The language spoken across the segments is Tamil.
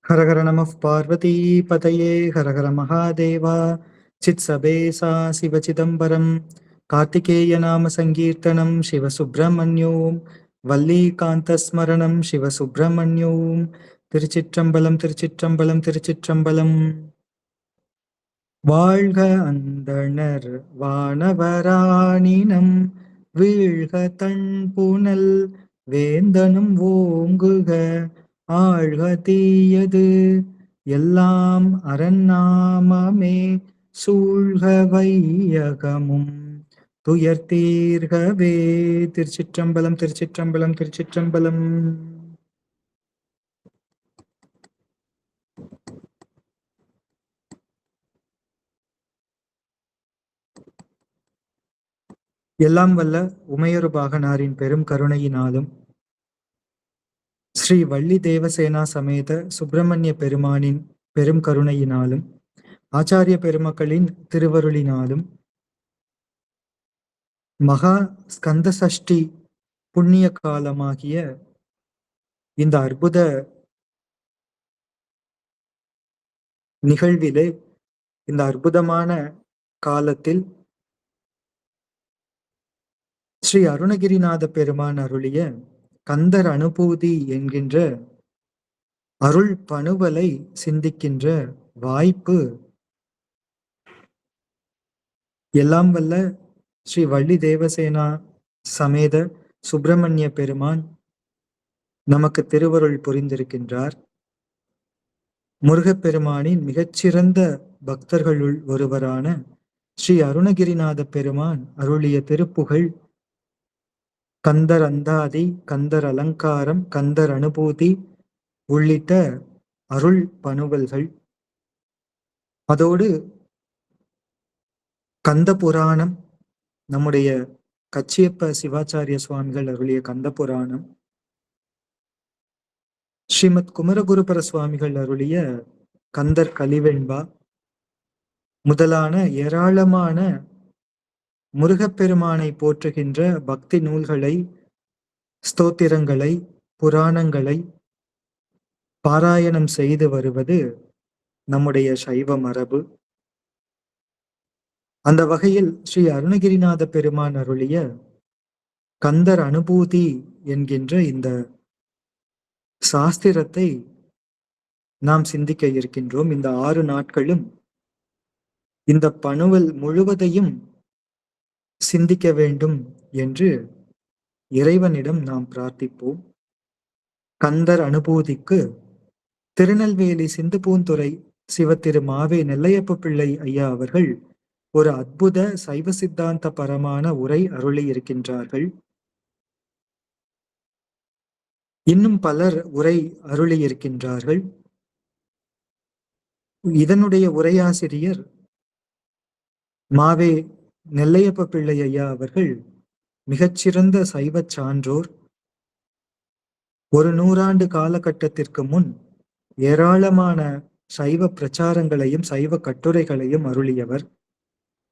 ஹரஹர நம பார்வதி பதையே ஹரஹர மகாதேவா. சித் சபேசா சிவசிதம்பரம். கார்த்திகேய நாம சங்கீர்த்தனம் சிவசுப்பிரமணியோம். வல்லிகாந்தஸ்மரணம் சிவசுப்பிரமணியோம். திருச்சிற்றம்பலம் திருச்சிற்றம்பலம் திருச்சிற்றம்பலம். வாழ்க அந்தணர் வானவராணினம் வீழ்க தன்புனல் வேந்தனும் ஓங்குக ஆழ்க தீயது எல்லாம் அரண்நாமமே சூழ்க வையகமும் துயர்தீர்கவே. திருச்சிற்றம்பலம் திருச்சிற்றம்பலம் திருச்சிற்றம்பலம். எல்லாம் வல்ல உமையொரு பாகனாரின் பெரும் கருணையினாலும் ஸ்ரீ வள்ளி தேவசேனா சமேத சுப்பிரமணிய பெருமானின் பெரும் கருணையினாலும் ஆச்சாரிய பெருமக்களின் திருவருளினாலும் மகா ஸ்கந்த சஷ்டி புண்ணிய காலமாகிய இந்த அற்புத நிகழ்விலே, இந்த அற்புதமான காலத்தில் ஸ்ரீ அருணகிரிநாத பெருமான் அருளிய கந்தர் அனுபூதி என்கின்ற அருள் பணுவலை சிந்திக்கின்ற வாய்ப்பு எல்லாம் வல்ல ஸ்ரீ வள்ளி தேவசேனா சமேத சுப்பிரமணிய பெருமான் நமக்கு திருவருள் புரிந்திருக்கின்றார். முருகப்பெருமானின் மிகச்சிறந்த பக்தர்களுள் ஒருவரான ஸ்ரீ அருணகிரிநாத பெருமான் அருளிய திருப்புகழ் கந்தர் அந்தாதி, கந்தர் அலங்காரம், கந்தர் அனுபூதி உள்ளிட்ட அருள் பணுவல்கள். அதோடு கந்த புராணம், நம்முடைய கச்சியப்ப சிவாச்சாரிய சுவாமிகள் அருளிய கந்த புராணம், ஸ்ரீமத் குமரகுருபர சுவாமிகள் அருளிய கந்தர் கலிவெண்பா முதலான ஏராளமான முருகப்பெருமானை போற்றுகின்ற பக்தி நூல்களை, ஸ்தோத்திரங்களை, புராணங்களை பாராயணம் செய்து வருவது நம்முடைய சைவ மரபு. அந்த வகையில் ஸ்ரீ அருணகிரிநாத பெருமான் அருளிய கந்தர் அனுபூதி என்கின்ற இந்த சாஸ்திரத்தை நாம் சிந்திக்க இருக்கின்றோம். இந்த 6 நாட்களும் இந்த பணுவல் முழுவதையும் சிந்திக்க வேண்டும் என்று இறைவனிடம் நாம் பிரார்த்திப்போம். கந்தர் அனுபூதிக்கு திருநெல்வேலி சிந்துபூந்துறை சிவத்திரு மாவே நெல்லையப்ப பிள்ளை ஐயா அவர்கள் ஒரு அற்புத சைவ சித்தாந்த பரமான உரை அருளி இருக்கின்றார்கள். இன்னும் பலர் உரை அருளி இருக்கின்றார்கள். இதனுடைய உரையாசிரியர் மாவே நெல்லையப்ப பிள்ளை ஐயா அவர்கள் மிகச்சிறந்த சைவ சான்றோர். ஒரு 100 ஆண்டு காலகட்டத்திற்கு முன் ஏராளமான சைவ பிரச்சாரங்களையும் சைவ கட்டுரைகளையும் அருளியவர்.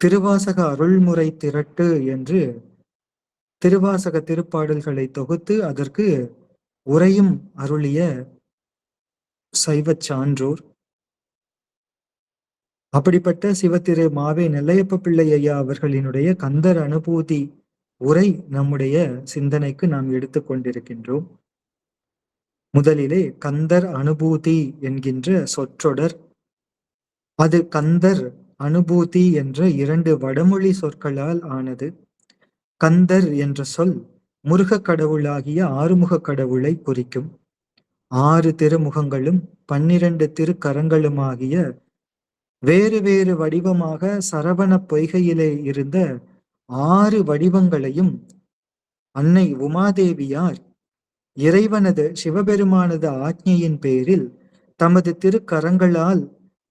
திருவாசக அருள்முறை திரட்டு என்று திருவாசக திருப்பாடல்களை தொகுத்து அதற்கு உரையும் அருளிய சைவ சான்றோர். அப்படிப்பட்ட சிவத்திரு மாவே நெல்லையப்ப பிள்ளை ஐயா அவர்களினுடைய கந்தர் அனுபூதி உரை நம்முடைய சிந்தனைக்கு நாம் எடுத்துக்கொண்டிருக்கின்றோம். முதலிலே கந்தர் அனுபூதி என்கின்ற சொற்றொடர், அது கந்தர் அனுபூதி என்ற 2 வடமொழி சொற்களால் ஆனது. கந்தர் என்ற சொல் முருக கடவுளாகிய ஆறுமுக கடவுளை குறிக்கும். 6 திருமுகங்களும் 12 திருக்கரங்களுமாகிய வேறு வேறு வடிவமாக சரவண பொய்கையிலே இருந்த 6 வடிவங்களையும் அன்னை உமாதேவியார் இறைவனது சிவபெருமானது ஆக்ஞையின் பேரில் தமது திருக்கரங்களால்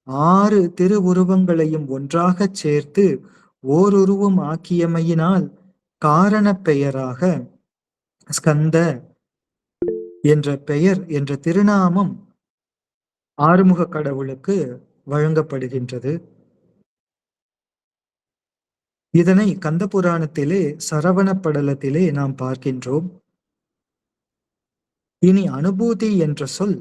6 திருவுருவங்களையும் ஒன்றாகச் சேர்த்து ஓருருவம் ஆக்கியமையினால் காரண பெயராக ஸ்கந்த என்ற பெயர் என்ற திருநாமம் ஆறுமுக கடவுளுக்கு வழங்கப்படுகின்றது. இதனை கந்த புராணத்திலே சரவண படலத்திலே நாம் பார்க்கின்றோம். இனி அனுபூதி என்ற சொல்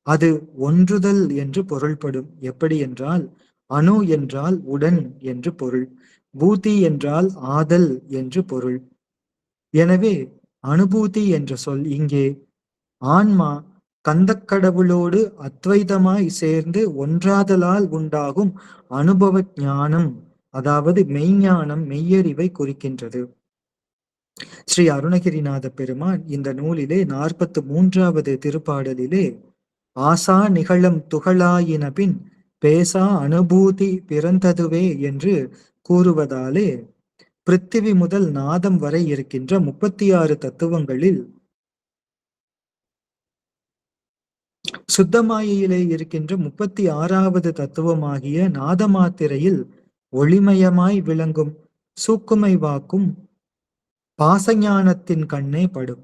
அது ஒன்றுதல் என்று பொருள்படும். எப்படி என்றால், அணு என்றால் உடன் என்று பொருள், பூதி என்றால் ஆதல் என்று பொருள். எனவே அனுபூதி என்ற சொல் இங்கே ஆன்மா கந்தக்கடவுளோடு அத்வைதமாய் சேர்ந்து ஒன்றாதலால் உண்டாகும் அனுபவ ஞானம், அதாவது மெய்ஞானம், மெய்யறிவை குறிக்கின்றது. ஸ்ரீ அருணகிரிநாத பெருமான் இந்த நூலிலே 43வது திருப்பாடலிலே ஆசா நிகழும் துகளாயினபின் பேசா அனுபூதி பிறந்ததுவே என்று கூறுவதாலே பிருத்திவி முதல் நாதம் வரை இருக்கின்ற 36 தத்துவங்களில் சுத்தமாயிலே இருக்கின்ற 36வது தத்துவமாகிய நாதமாத்திரையில் ஒளிமயமாய் விளங்கும் சூக்குமை வாக்கும் பாசஞானத்தின் கண்ணே படும்.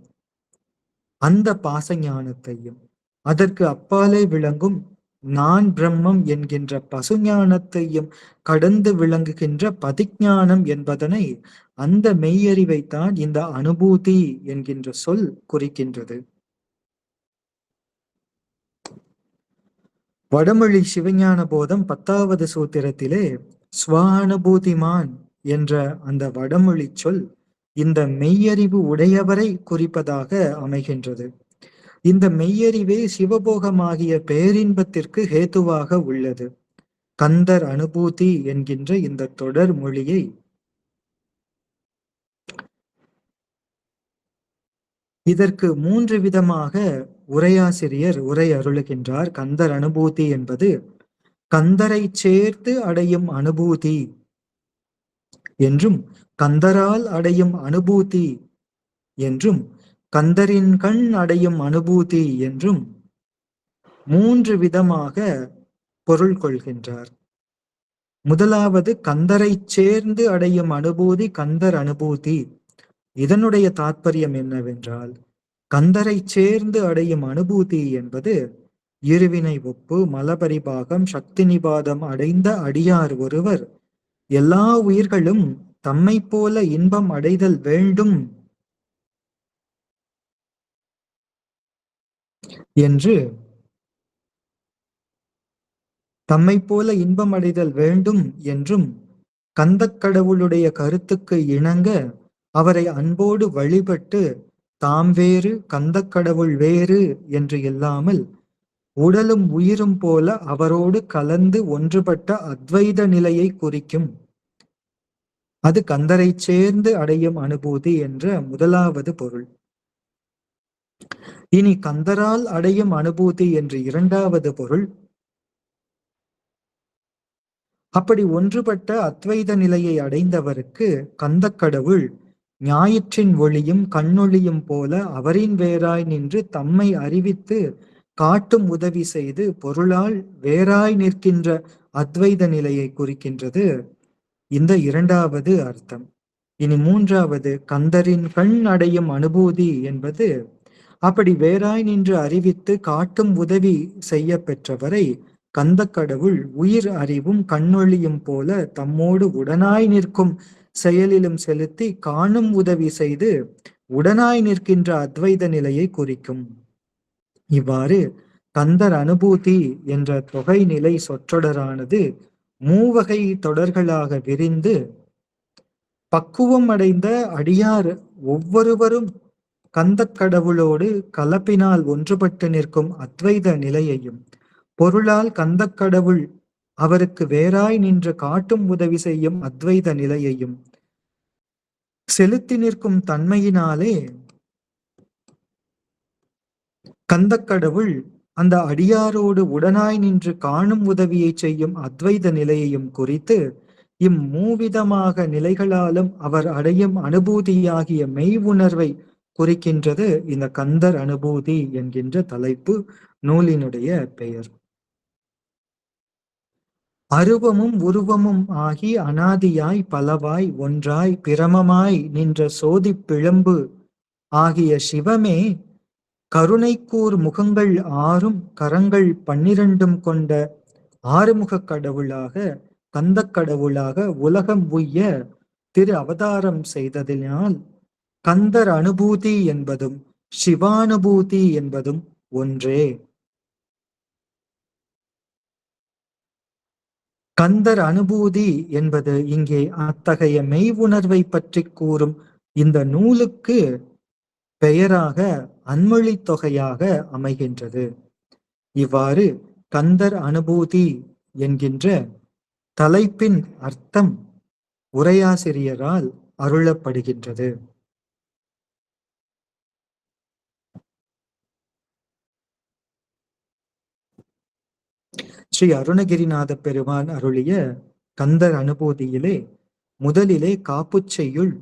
அந்த பாசஞானத்தையும் அதற்கு அப்பாலே விளங்கும் நான் பிரம்மம் என்கின்ற பசுஞானத்தையும் கடந்து விளங்குகின்ற பதிஞானம் என்பதனை, அந்த மெய்யறிவைத்தான் இந்த அனுபூதி என்கின்ற சொல் குறிக்கின்றது. வடமொழி சிவஞான போதம் 10வது சூத்திரத்திலே ஸ்வானுபூதிமான் என்ற அந்த வடமொழி சொல் இந்த மெய்யறிவு உடையவரை குறிப்பதாக அமைகின்றது. இந்த மெய்யறிவே சிவபோகமாகிய பேரின்பத்திற்கு ஹேத்துவாக உள்ளது. கந்தர் அனுபூதி என்கின்ற இந்த தொடர் மொழியை இதற்கு 3 விதமாக உரையாசிரியர் உரை அருளுகின்றார். கந்தர் அனுபூதி என்பது கந்தரை சேர்த்து அடையும் அனுபூதி என்றும், கந்தரால் அடையும் அனுபூதி என்றும், கந்தரின் கண் அடையும் அனுபூதி என்றும் 3 விதமாக பொருள் கொள்கின்றார். முதலாவது கந்தரை சேர்ந்து அடையும் அனுபூதி, கந்தர் அனுபூதி. இதனுடைய தாற்பயம் என்னவென்றால், கந்தரை சேர்ந்து அடையும் அனுபூதி என்பது இருவினை ஒப்பு, மலபரிபாகம், சக்தி நிபாதம் அடைந்த அடியார் ஒருவர் எல்லா உயிர்களும் தம்மை போல இன்பம் அடைதல் வேண்டும் என்று தம்மை போல இன்பம் அடைதல் வேண்டும் என்றும் கந்தக்கடவுளுடைய கருத்துக்கு இணங்க அவரை அன்போடு வழிபட்டு தாம் வேறு கந்தக்கடவுள் வேறு என்று இல்லாமல் உடலும் உயிரும் போல அவரோடு கலந்து ஒன்றுபட்ட அத்வைத நிலையை குறிக்கும். அது கந்தரை சேர்ந்து அடையும் அனுபூதி என்ற முதலாவது பொருள். இனி கந்தரால் அடையும் அனுபூதி என்று இரண்டாவது பொருள். அப்படி ஒன்றுபட்ட அத்வைத நிலையை அடைந்தவருக்கு கந்தக்கடவுள் ஞாயிற்றின் ஒளியும் கண்ணொளியும் போல அவரின் வேறாய் நின்று தம்மை அறிவித்து காட்டும் உதவி செய்து பொருளால் வேறாய் நிற்கின்ற அத்வைத நிலையை குறிக்கின்றது இந்த இரண்டாவது அர்த்தம். இனி மூன்றாவது, கந்தரின் கண் அடையும் அனுபூதி என்பது அப்படி வேறாய் நின்று அறிவித்து காட்டும் உதவி செய்ய பெற்றவரை கந்தக்கடவுள் உயிர் அறிவும் கண்ணொளியும் போல தம்மோடு உடனாய் நிற்கும் செயலிலும் செலுத்தி காணும் உதவி செய்து உடனாய் நிற்கின்ற அத்வைத நிலையை குறிக்கும். இவ்வாறு கந்தர் அனுபூதி என்ற தொகைநிலை சொற்றொடரானது மூவகை தொடர்களாக விரிந்து பக்குவம் அடைந்த அடியார் ஒவ்வொருவரும் கந்தக்கடவுளோடு கலப்பினால் ஒன்றுபட்டு நிற்கும் அத்வைத நிலையையும், பொருளால் கந்தக்கடவுள் அவருக்கு வேறாய் நின்று காட்டும் உதவி செய்யும் அத்வைத நிலையையும் செலுத்தி நிற்கும் தன்மையினாலே கந்தக்கடவுள் அந்த அடியாரோடு உடனாய் நின்று காணும் உதவியை செய்யும் அத்வைத நிலையையும் குறித்து இம்மூவிதமாக நிலைகளாலும் அவர் அடையும் அனுபூதியாகிய மெய் உணர்வை குறிக்கின்றது இந்த கந்தர் அனுபூதி என்கின்ற தலைப்பு நூலினுடைய பெயர். அருவமும் உருவமும் ஆகி அனாதியாய் பலவாய் ஒன்றாய் பிரமமாய் நின்ற சோதி பிழம்பு ஆகிய சிவமே கருணைக்கூர் முகங்கள் 6ம் கரங்கள் 12ம் கொண்ட ஆறுமுக கடவுளாக கந்தக்கடவுளாக உலகம் உய்ய திரு அவதாரம் செய்ததினால் கந்தர் அனுபூதி என்பதும் சிவானுபூதி என்பதும் ஒன்றே. கந்தர் அனுபூதி என்பது இங்கே அத்தகைய மெய் உணர்வை பற்றி கூறும் இந்த நூலுக்கு பெயராக அன்மொழி தொகையாக அமைகின்றது. இவ்வாறு கந்தர் அனுபூதி என்கின்ற தலைப்பின் அர்த்தம் உரையாசிரியரால் அருளப்படுகின்றது. ஸ்ரீ அருணகிரிநாத பெருமான் அருளிய கந்தர் அனுபூதியிலே முதலிலே காப்புச்செய்யுள்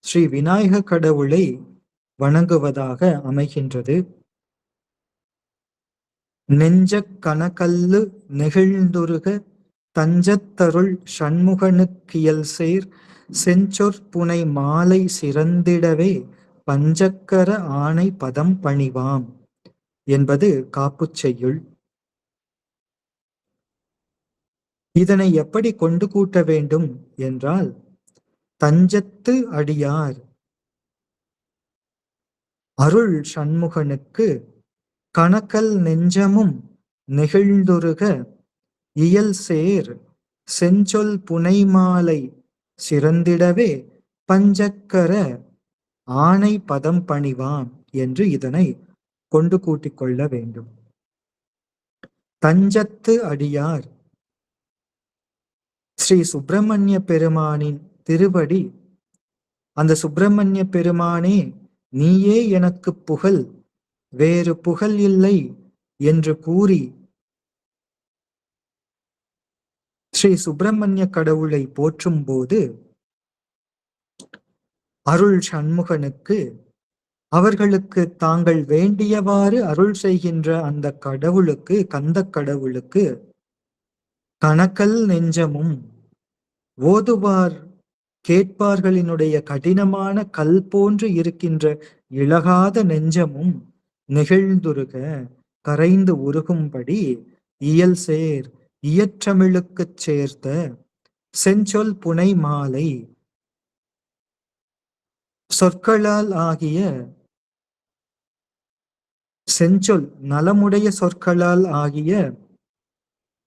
ஸ்ரீ விநாயக கடவுளை வணங்குவதாக அமைகின்றது. நெஞ்ச கனகல்லு நெகிழ்ந்துருக தஞ்சத்தருள் சண்முகனுக்கியல்சேர் செஞ்சொற்புனை மாலை சிறந்திடவே பஞ்சக்கர ஆணை பதம் பணிவாம் என்பது காப்புச்செய்யுள். இதனை எப்படி கொண்டு கூட்ட வேண்டும் என்றால், தஞ்சத்து அடியார் அருள் சண்முகனுக்கு கணக்கல் நெஞ்சமும் நெகிழ்ந்துருக இயல்சேர் செஞ்சொல் புனைமாலை சிறந்திடவே பஞ்சக்கர ஆணை பதம் பணிவாம் என்று இதனை கொண்டு கூட்டிக் கொள்ள வேண்டும். தஞ்சத்து அடியார் ஸ்ரீ சுப்பிரமணிய பெருமானின் திருவடி. அந்த சுப்பிரமணிய பெருமானே, நீயே எனக்கு புகழ், வேறு புகழ் இல்லை என்று கூறி ஸ்ரீ சுப்பிரமணிய கடவுளை போற்றும் போது அருள் சண்முகனுக்கு அவர்களுக்கு தாங்கள் வேண்டியவாறு அருள் செய்கின்ற அந்த கடவுளுக்கு, கந்த கடவுளுக்கு கணக்கல் நெஞ்சமும், ஓதுவார் கேட்பார்களினுடைய கடினமான கல் போன்று இருக்கின்ற இளகாத நெஞ்சமும் நெகிழ்ந்துருக கரைந்து உருகும்படி இயல்சேர் இயற்றமிழுக்குச் சேர்த்த செஞ்சொல் புனை மாலை சொற்களால் ஆகிய செஞ்சொல் நலமுடைய சொற்களால் ஆகிய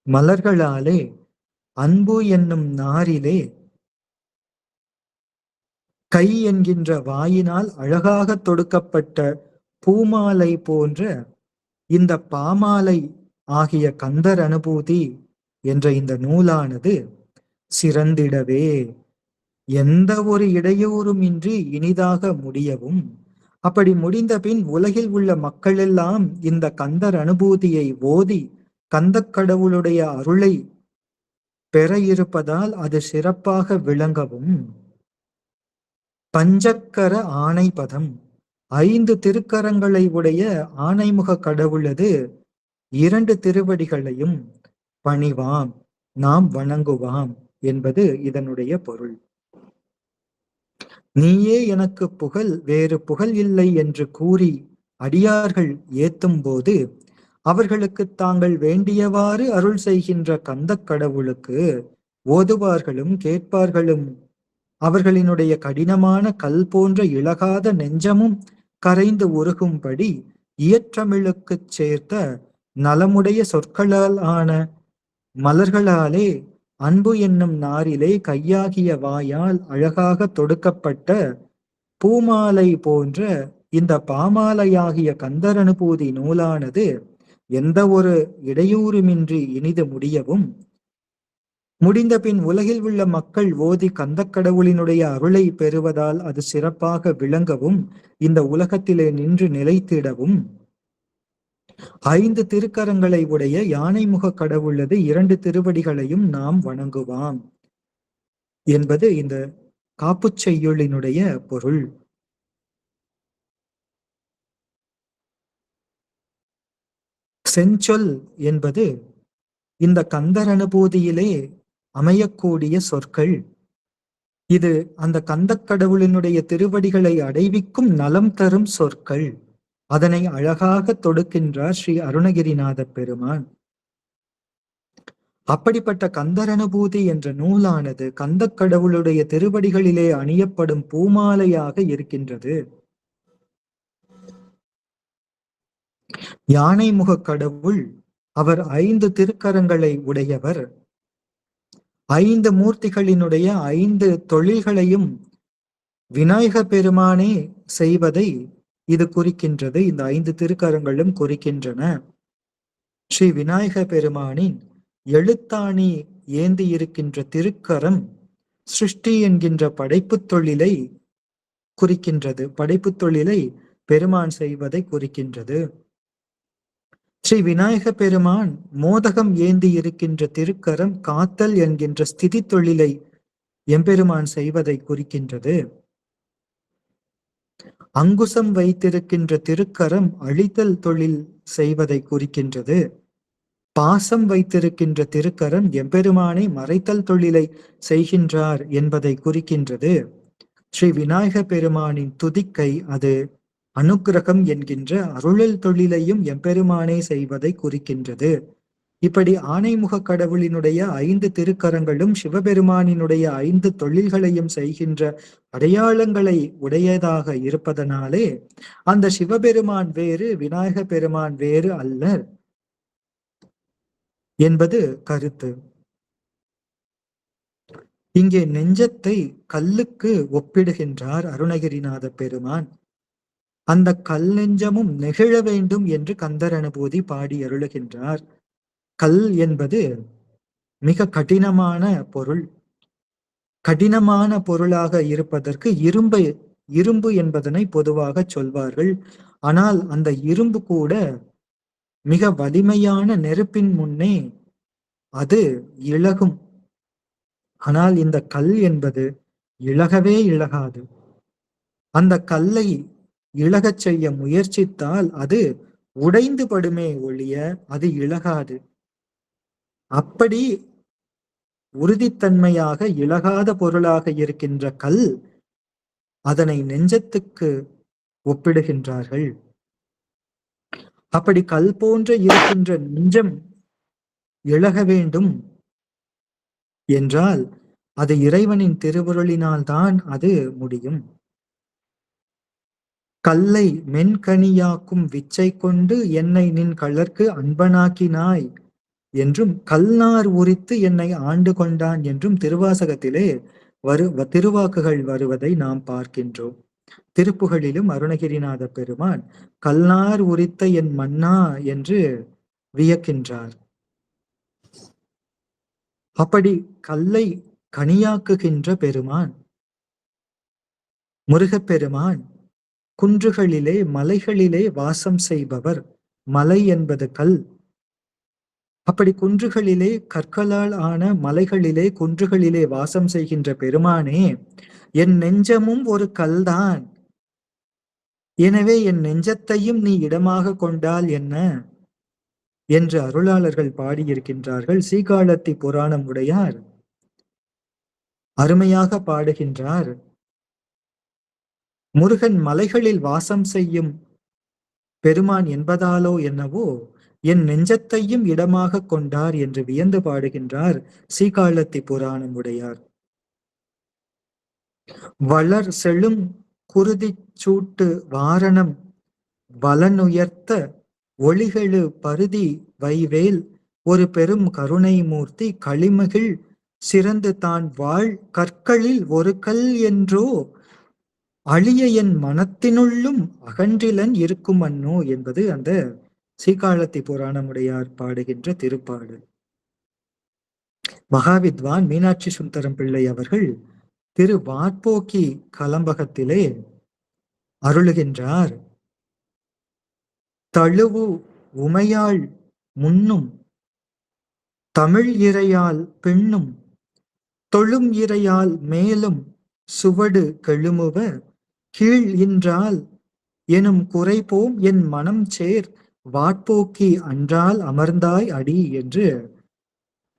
மலர்களாலே அன்பு என்னும் நாரிலே கை என்கின்ற வாயினால் அழகாக தொடுக்கப்பட்ட பூமாலை போன்ற இந்த பாமாலை ஆகிய கந்தர் அனுபூதி என்ற இந்த நூலானது சிறந்திடவே, எந்த ஒரு இடையூறும் இன்றி இனிதாக முடியவும், அப்படி முடிந்த பின் உலகில் உள்ள மக்களெல்லாம் இந்த கந்தர் அனுபூதியை ஓதி கந்த கடவுளுடைய அருளை பெற இருப்பதால் அது சிறப்பாக விளங்கவும், பஞ்சக்கர ஆணை பதம், 5 திருக்கரங்களை உடைய ஆணைமுக கடவுளது 2 திருவடிகளையும் பணிவாம், நாம் வணங்குவாம் என்பது இதனுடைய பொருள். நீயே எனக்கு புகழ், வேறு புகழ் இல்லை என்று கூறி அடியார்கள் ஏத்தும் போது அவர்களுக்கு தாங்கள் வேண்டியவாறு அருள் செய்கின்ற கந்த கடவுளுக்கு ஓதுவார்களும் கேட்பார்களும் அவர்களினுடைய கடினமான கல் போன்ற இளகாத நெஞ்சமும் கரைந்து உருகும்படி இயற்றமிழுக்குச் சேர்த்த நலமுடைய சொற்களால் ஆன மலர்களாலே அன்பு என்னும் நாரிலே கையாகிய வாயால் அழகாக தொடுக்கப்பட்ட பூமாலை போன்ற இந்த பாமாலையாகிய கந்தர் அனுபூதி நூலானது எந்த ஒரு இடையூறுமின்றி இனிது முடியவும், முடிந்த பின் உலகில் உள்ள மக்கள் ஓதி கந்த கடவுளினுடைய அருளை பெறுவதால் அது சிறப்பாக விளங்கவும், இந்த உலகத்திலே நின்று நிலைத்திடவும் 5 திருக்கரங்களை உடைய யானைமுக கடவுளது 2 திருவடிகளையும் நாம் வணங்குவாம் என்பது இந்த காப்புச்செய்யுளினுடைய பொருள். செஞ்சொல் என்பது இந்த கந்தர் அனுபூதியிலே அமையக்கூடிய சொற்கள். இது அந்த கந்த கடவுளினுடைய திருவடிகளை அடைவிக்கும் நலம் தரும் சொற்கள். அதனை அழகாக தொடுக்கின்றார் ஸ்ரீ அருணகிரிநாத பெருமான். அப்படிப்பட்ட கந்தர் அனுபூதி என்ற நூலானது கந்த கடவுளுடைய திருவடிகளிலே அணியப்படும் பூமாலையாக இருக்கின்றது. யானைமுக கடவுள் அவர் 5 திருக்கரங்களை உடையவர். ஐந்து மூர்த்திகளினுடைய ஐந்து தொழில்களையும் விநாயக பெருமானே செய்வதை இது குறிக்கின்றது. இந்த ஐந்து திருக்கரங்களும் குறிக்கின்றன. ஸ்ரீ விநாயக பெருமானின் எழுத்தாணி ஏந்தி இருக்கின்ற திருக்கரம் சிருஷ்டி என்கின்ற படைப்பு தொழிலை குறிக்கின்றது. படைப்பு தொழிலை பெருமான் செய்வதை குறிக்கின்றது. ஸ்ரீ விநாயக பெருமான் மோதகம் ஏந்தி இருக்கின்ற திருக்கரம் காத்தல் என்கின்ற ஸ்திதி தொழிலை எம்பெருமான் செய்வதை குறிக்கின்றது. அங்குசம் வைத்திருக்கின்ற திருக்கரம் அழித்தல் தொழில் செய்வதை குறிக்கின்றது. பாசம் வைத்திருக்கின்ற திருக்கரம் எம்பெருமானை மறைத்தல் தொழிலை செய்கின்றார் என்பதை குறிக்கின்றது. ஸ்ரீ விநாயக பெருமானின் துதிக்கை அது அனுக்கிரகம் என்கின்ற அருளல் தொழிலையும் எம்பெருமானே செய்வதை குறிக்கின்றது. இப்படி ஆனைமுக கடவுளினுடைய ஐந்து திருக்கரங்களும் சிவபெருமானினுடைய ஐந்து தொழில்களையும் செய்கின்ற அடையாளங்களை உடையதாக இருப்பதனாலே அந்த சிவபெருமான் வேறு விநாயக பெருமான் வேறு அல்லர் என்பது கருத்து. இங்கே நெஞ்சத்தை கல்லுக்கு ஒப்பிடுகின்றார் அருணகிரிநாத பெருமான். அந்த கல் நெஞ்சமும் நெகிழ வேண்டும் என்று கந்தர் அனுபூதி பாடி அருளுகின்றார். கல் என்பது மிக கடினமான பொருள். கடினமான பொருளாக இருப்பதற்கு இரும்பு என்பதனை பொதுவாக சொல்வார்கள். ஆனால் அந்த இரும்பு கூட மிக வலிமையான நெருப்பின் முன்னே அது இளகும். ஆனால் இந்த கல் என்பது இளகவே இளகாது. அந்த கல்லை இளகச் செய்ய முயற்சித்தால் அது உடைந்து படுமே ஒழிய அது இளகாது. அப்படி உறுதித்தன்மையாக இளகாத பொருளாக இருக்கின்ற கல், அதனை நெஞ்சத்துக்கு ஒப்பிடுகின்றார்கள். அப்படி கல் போன்ற இருக்கின்ற நெஞ்சம் இளக வேண்டும் என்றால் அது இறைவனின் திருவருளினால் தான் அது முடியும். கல்லை மென்கனியாக்கும் விச்சை கொண்டு என்னை நின் கள்ளற்கு அன்பனாக்கினாய் என்றும் கல்நார் உரித்து என்னை ஆண்டு கொண்டான் என்றும் திருவாசகத்திலே திருவாக்குகள் வருவதை நாம் பார்க்கின்றோம். திருப்புகளிலும் அருணகிரிநாத பெருமான் கல்நார் உரித்த என் மன்னா என்று வியக்கின்றார். அப்படி கல்லை கனியாக்குகின்ற பெருமான் முருகப்பெருமான் குன்றுகளிலே மலைகளிலே வாசம் செய்பவர். மலை என்பது கல். அப்படி குன்றுகளிலே கற்களால் ஆன மலைகளிலே குன்றுகளிலே வாசம் செய்கின்ற பெருமானே, என் நெஞ்சமும் ஒரு கல்தான், எனவே என் நெஞ்சத்தையும் நீ இடமாக கொண்டால் என்ன என்று அருளாளர்கள் பாடியிருக்கின்றார்கள். சீகாழத்தி புராணம் உடையார் அருமையாக பாடுகின்றார். முருகன் மலைகளில் வாசம் செய்யும் பெருமான் என்பதாலோ என்னவோ என் நெஞ்சத்தையும் இடமாக கொண்டார் என்று வியந்து பாடுகின்றார் சீகாழத்தி புராணம் உடையார். வளர் செழும் குருதி சூட்டு வாரணம் வலனுயர்த்த ஒளிகெழு பருதி வைவேல் ஒரு பெரும் கருணை மூர்த்தி களிமகிழ் சிறந்து தான் வாழ் கற்களில் ஒரு கல் என்றோ அழிய என் மனத்தினுள்ளும் அகன்றிலன் இருக்கும் அன்னோ என்பது அந்த சீகாழத்தி புராணமுடையார் பாடுகின்ற திருப்பாடு. மகாவித்வான் மீனாட்சி சுந்தரம் பிள்ளை அவர்கள் திரு வாட்போக்கி கலம்பகத்திலே அருளுகின்றார். தழுவு உமையாள் முன்னும் தமிழ் இறையால் பெண்ணும் தொழும் இறையால் மேலும் சுவடு கெழுமுவ கீழ் இன்றால் எனும் குறைபோம் என் மனம் சேர் வாட்போக்கி அன்றால் அமர்ந்தாய் அடி என்று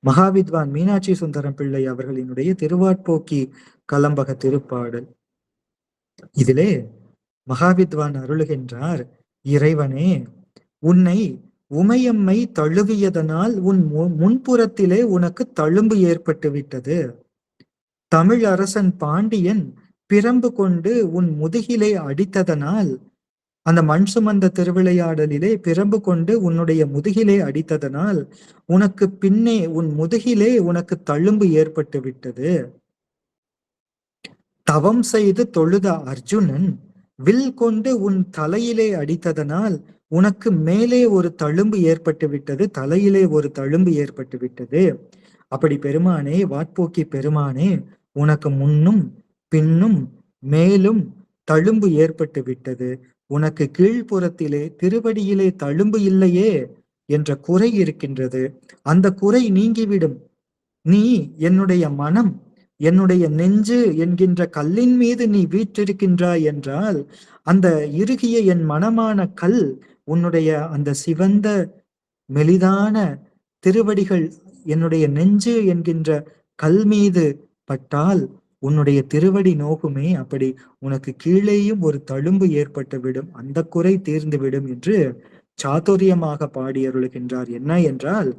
மகாவித்வான் மீனாட்சி சுந்தரம் பிள்ளை அவர்களினுடைய திருவாட்போக்கி கலம்பக திருப்பாடல். இதிலே மகாவித்வான் அருளுகின்றார், இறைவனே, உன்னை உமையம்மை தழுவியதனால் உன் முன்புறத்திலே உனக்கு தழும்பு ஏற்பட்டு விட்டது. தமிழ் அரசன் பாண்டியன் பிரம்பு கொண்டு உன் முதுகிலே அடித்ததனால் அந்த மண் சுமந்த திருவிளையாடலிலே பிரம்பு கொண்டு உன்னுடைய முதுகிலே அடித்ததனால் உனக்கு பின்னே உன் முதுகிலே உனக்கு தழும்பு ஏற்பட்டு விட்டது. தவம் செய்து தொழுத அர்ஜுனன் வில் கொண்டு உன் தலையிலே அடித்ததனால் உனக்கு மேலே ஒரு தழும்பு ஏற்பட்டு விட்டது, தலையிலே ஒரு தழும்பு ஏற்பட்டு விட்டது. அப்படி பெருமானே, வாட்போக்கி பெருமானே, உனக்கு முன்னும் பின்னும் மேலும் தழும்பு ஏற்பட்டு விட்டது. உனக்கு கீழ்ப்புறத்திலே திருவடியிலே தழும்பு இல்லையே என்ற குறை இருக்கின்றது. அந்த குறை நீங்கிவிடும். நீ என்னுடைய மனம், என்னுடைய நெஞ்சு என்கின்ற கல்லின் மீது நீ வீற்றிருக்கின்றாய் என்றால், அந்த இறுகிய என் மனமான கல் உன்னுடைய அந்த சிவந்த மெலிதான திருவடிகள் என்னுடைய நெஞ்சு என்கின்ற கல் மீது பட்டால் உன்னுடைய திருவடி நோகுமே. அப்படி உனக்கு கீழேயும் ஒரு தழும்பு ஏற்பட்டு விடும், அந்த குறை தீர்ந்து விடும் என்று சாதுரியமாக பாடியருளுகின்றார். என்ன என்றால்,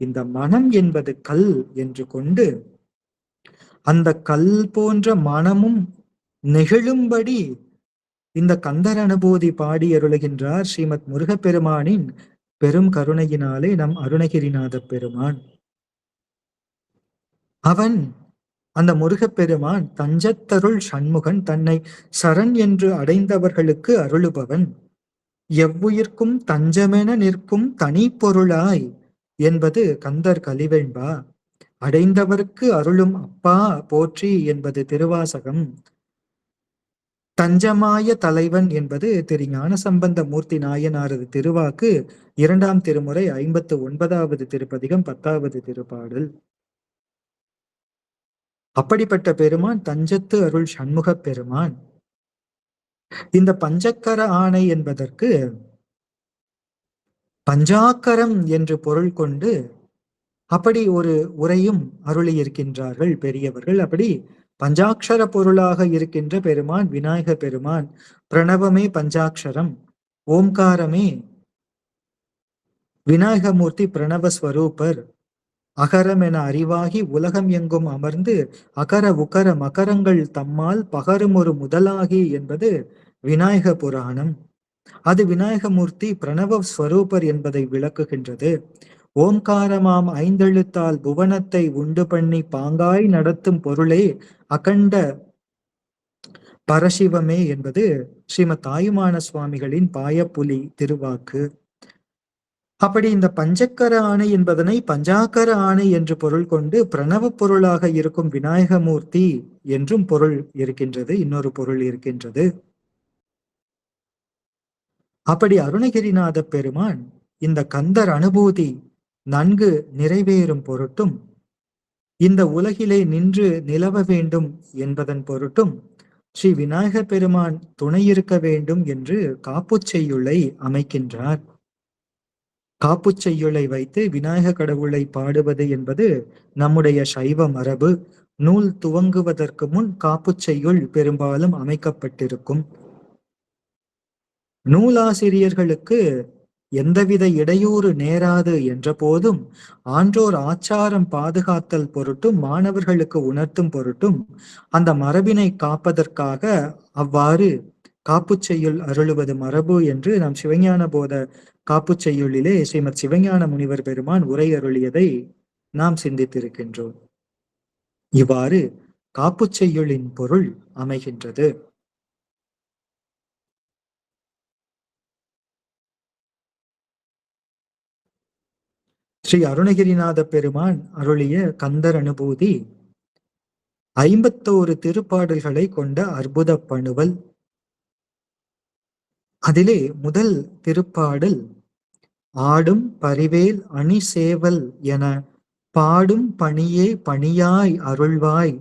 இந்த மனம் என்பது கல் என்று கொண்டு அந்த கல் போன்ற மனமும் நெகிழும்படி இந்த கந்தர் அனுபூதி பாடி அருளுகின்றார் ஸ்ரீமத் முருகப்பெருமானின் பெரும் கருணையினாலே நம் அருணகிரிநாத பெருமான். அவன், அந்த முருகப்பெருமான் தஞ்சத்தருள் சண்முகன், தன்னை சரண் என்று அடைந்தவர்களுக்கு அருளுபவன், எவ்வுயிர்க்கும் தஞ்சமென நிற்கும் தனி பொருளாய் என்பது கந்தர் கலிவெண்பா. அடைந்தவர்க்கு அருளும் அப்பா போற்றி என்பது திருவாசகம். தஞ்சமாய தலைவன் என்பது திரு ஞானசம்பந்த மூர்த்தி நாயனாரது திருவாக்கு. 2ஆம் திருமுறை 59வது திருப்பதிகம் 10வது திருப்பாடல். அப்படிப்பட்ட பெருமான் தஞ்சத்து அருள் சண்முகப் பெருமான். இந்த பஞ்சக்கர ஆணை என்பதற்கு பஞ்சாக்கரம் என்று பொருள் கொண்டு அப்படி ஒரு உரையும் அருளி இருக்கின்றார்கள் பெரியவர்கள். அப்படி பஞ்சாட்சர பொருளாக இருக்கின்ற பெருமான் விநாயக பெருமான். பிரணவமே பஞ்சாட்சரம், ஓம்காரமே விநாயகமூர்த்தி பிரணவஸ்வரூபர். அகரம் என அறிவாகி உலகம் எங்கும் அமர்ந்து அகர உகர மகரங்கள் தம்மால் பகரும் ஒரு முதலாகி என்பது விநாயக புராணம். அது விநாயகமூர்த்தி பிரணவ ஸ்வரூபர் என்பதை விளக்குகின்றது. ஓம்காரமாம் ஐந்தெழுத்தால் புவனத்தை உண்டு பண்ணி பாங்காய் நடத்தும் பொருளே அகண்ட பரசிவமே என்பது ஸ்ரீமத் தாயுமான சுவாமிகளின் பாயப்புலி திருவாக்கு. அப்படி இந்த பஞ்சக்கர ஆணை என்பதனை பஞ்சாக்கர ஆணை என்று பொருள் கொண்டு பிரணவ பொருளாக இருக்கும் விநாயகமூர்த்தி என்றும் பொருள் இருக்கின்றது, இன்னொரு பொருள் இருக்கின்றது. அப்படி அருணகிரிநாத பெருமான் இந்த கந்தர் அனுபூதி நன்கு நிறைவேறும் பொருட்டும், இந்த உலகிலே நின்று நிலவ வேண்டும் என்பதன் பொருட்டும் ஸ்ரீ விநாயக பெருமான் துணை இருக்க வேண்டும் என்று காப்புச்செய்யுளை அமைக்கின்றார். காப்புச்செய்யுளை வைத்து விநாயக கடவுளை பாடுவது என்பது நம்முடைய சைவ மரபு. நூல் துவங்குவதற்கு முன் காப்புச்செய்யுள் பெரும்பாலும் அமைக்கப்பட்டிருக்கும். நூலாசிரியர்களுக்கு எந்தவித இடையூறு நேராது என்ற போதும் ஆன்றோர் ஆச்சாரம் பாதுகாத்தல் பொருட்டும் மாணவர்களுக்கு உணர்த்தும் பொருட்டும் அந்த மரபினை காப்பதற்காக அவ்வாறு காப்புச்செய்யுள் அருளுவது மரபு என்று நாம் சிவஞான போத காப்புச்செய்யுளிலே ஸ்ரீமத் சிவஞான முனிவர் பெருமான் உரை அருளியதை நாம் சிந்தித்திருக்கின்றோம். இவ்வாறு காப்புச்செய்யுளின் பொருள் அமைகின்றது. ஸ்ரீ அருணகிரிநாத பெருமான் அருளிய கந்தர் அனுபூதி 51 திருப்பாடல்களை கொண்ட அற்புத பணுவல். அதிலே முதல் திருப்பாடல் ஆடும் பரிவேல் அணி சேவல் என பாடும் பணியே பணியாய் அருள்வாய்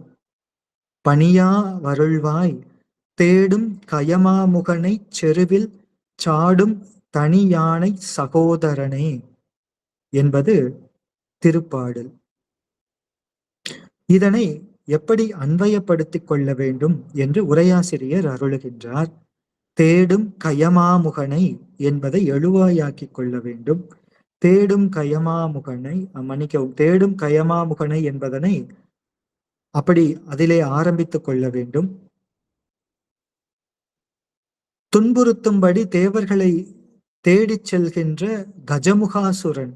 பணியா வருள்வாய் தேடும் கயமாமுகனை செருவில் சாடும் தனி யானை சகோதரனே என்பது திருப்பாடல். இதனை எப்படி அன்வயப்படுத்திக் கொள்ள வேண்டும் என்று உரையாசிரியர் அருளுகின்றார். தேடும் கயமாமுகனை என்பதை எழுவாயாக்கிக் கொள்ள வேண்டும். தேடும் கயமாமுகனை மன்னிக்கவும், தேடும் கயமாமுகனை என்பதனை அப்படி அதிலே ஆரம்பித்துக் கொள்ள வேண்டும். துன்புறுத்தும்படி தேவர்களை தேடிச் செல்கின்ற கஜமுகாசுரன்.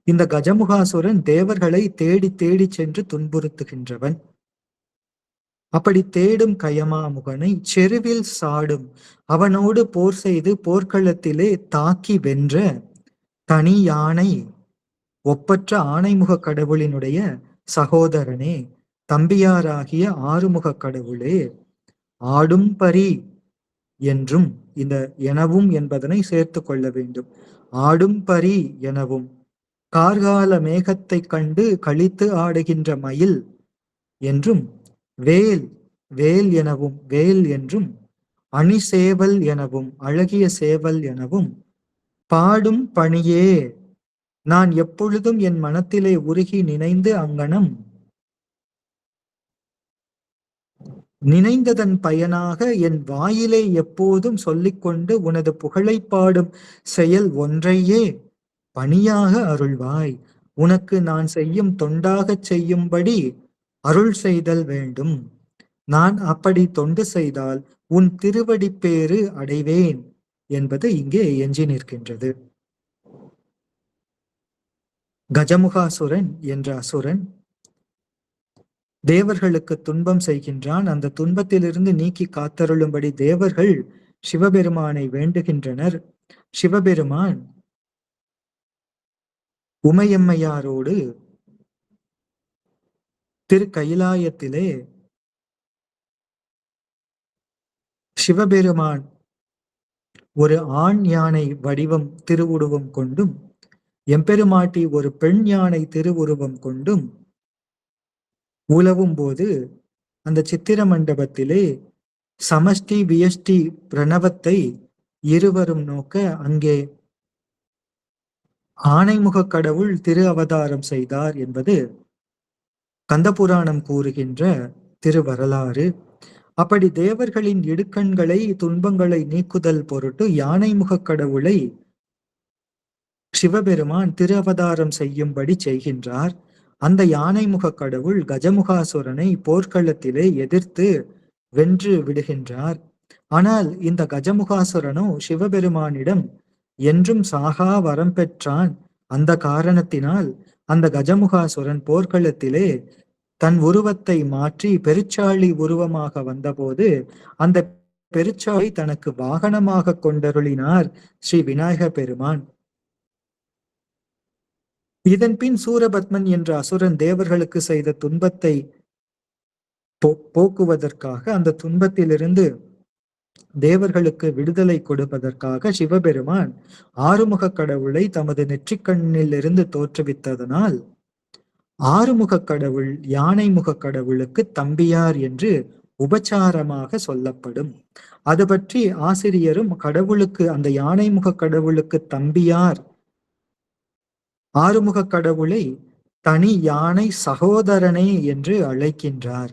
இந்த கஜமுகாசுரன் தேவர்களை தேடி தேடி சென்று துன்புறுத்துகின்றவன். அப்படி தேடும் கயமாமுகனை செருவில் சாடும், அவனோடு போர் செய்து போர்க்களத்திலே தாக்கி வென்ற தனி யானை ஒப்பற்ற ஆனைமுக கடவுளினுடைய சகோதரனே, தம்பியாராகிய ஆறுமுக கடவுளே, ஆடும் பரி என்றும், இந்த எனவும் என்பதனை சேர்த்து கொள்ள வேண்டும். ஆடும் பரி எனவும், கார்கால மேகத்தை கண்டு கழித்து ஆடுகின்ற மயில் என்றும், வேல் வேல் எனவும், வேல் என்றும், அணி சேவல் எனவும், அழகிய சேவல் எனவும், பாடும் பணியே, நான் எப்பொழுதும் என் மனத்திலே உருகி நினைந்து அங்கனம் நினைந்ததன் பயனாக என் வாயிலே எப்போதும் சொல்லிக்கொண்டு உனது புகழை பாடும் செயல் ஒன்றையே பணியாக அருள்வாய். உனக்கு நான் செய்யும் தொண்டாகச் செய்யும்படி அருள் செய்தல் வேண்டும். நான் அப்படி தொண்டு செய்தால் உன் திருவடிப்பேறு அடைவேன் என்பது இங்கே எஞ்சி நிற்கின்றது. கஜமுகாசுரன் என்ற அசுரன் தேவர்களுக்கு துன்பம் செய்கின்றான். அந்த துன்பத்திலிருந்து நீக்கி காத்தருளும்படி தேவர்கள் சிவபெருமானை வேண்டுகின்றனர். சிவபெருமான் உமையம்மையாரோடு திருக்கயிலாயத்திலே சிவபெருமான் ஒரு ஆண் யானை வடிவம் திருவுருவம் கொண்டும், எம்பெருமாட்டி ஒரு பெண் யானை திருவுருவம் கொண்டும் உலவும் போது அந்த சித்திர மண்டபத்திலே சமஷ்டி வியஷ்டி பிரணவத்தை இருவரும் நோக்க அங்கே ஆனைமுக கடவுள் திரு அவதாரம் செய்தார் என்பது கந்தபுராணம் கூறுகின்ற திருவரலாறு. அப்படி தேவர்களின் இடுக்கண்களை துன்பங்களை நீக்குதல் பொருட்டு யானைமுக கடவுளை சிவபெருமான் திரு அவதாரம் செய்யும்படி செய்கின்றார். அந்த யானைமுக கடவுள் கஜமுகாசுரனை போர்க்களத்திலே எதிர்த்து வென்று விடுகின்றார். ஆனால் இந்த கஜமுகாசுரனோ சிவபெருமானிடம் என்றும் சாகா வரம் பெற்றான். அந்த காரணத்தினால் அந்த கஜமுகாசுரன் போர்க்களத்திலே தன் உருவத்தை மாற்றி பெருச்சாளி உருவமாக வந்தபோது அந்த பெருச்சாளி தனக்கு வாகனமாக கொண்டருளினார் ஸ்ரீ விநாயக பெருமான். இதன் பின் சூரபத்மன் என்ற அசுரன் தேவர்களுக்கு செய்த துன்பத்தை போக்குவதற்காக, அந்த துன்பத்திலிருந்து தேவர்களுக்கு விடுதலை கொடுப்பதற்காக சிவபெருமான் ஆறுமுக கடவுளை தமது நெற்றிக்கண்ணில் இருந்து தோற்றுவித்ததனால் ஆறுமுக கடவுள் யானைமுக கடவுளுக்கு தம்பியார் என்று உபச்சாரமாக சொல்லப்படும். அது பற்றி ஆசிரியரும் கடவுளுக்கு, அந்த யானைமுக கடவுளுக்கு தம்பியார், ஆறுமுக கடவுளை தனி யானை சகோதரனே என்று அழைக்கின்றார்.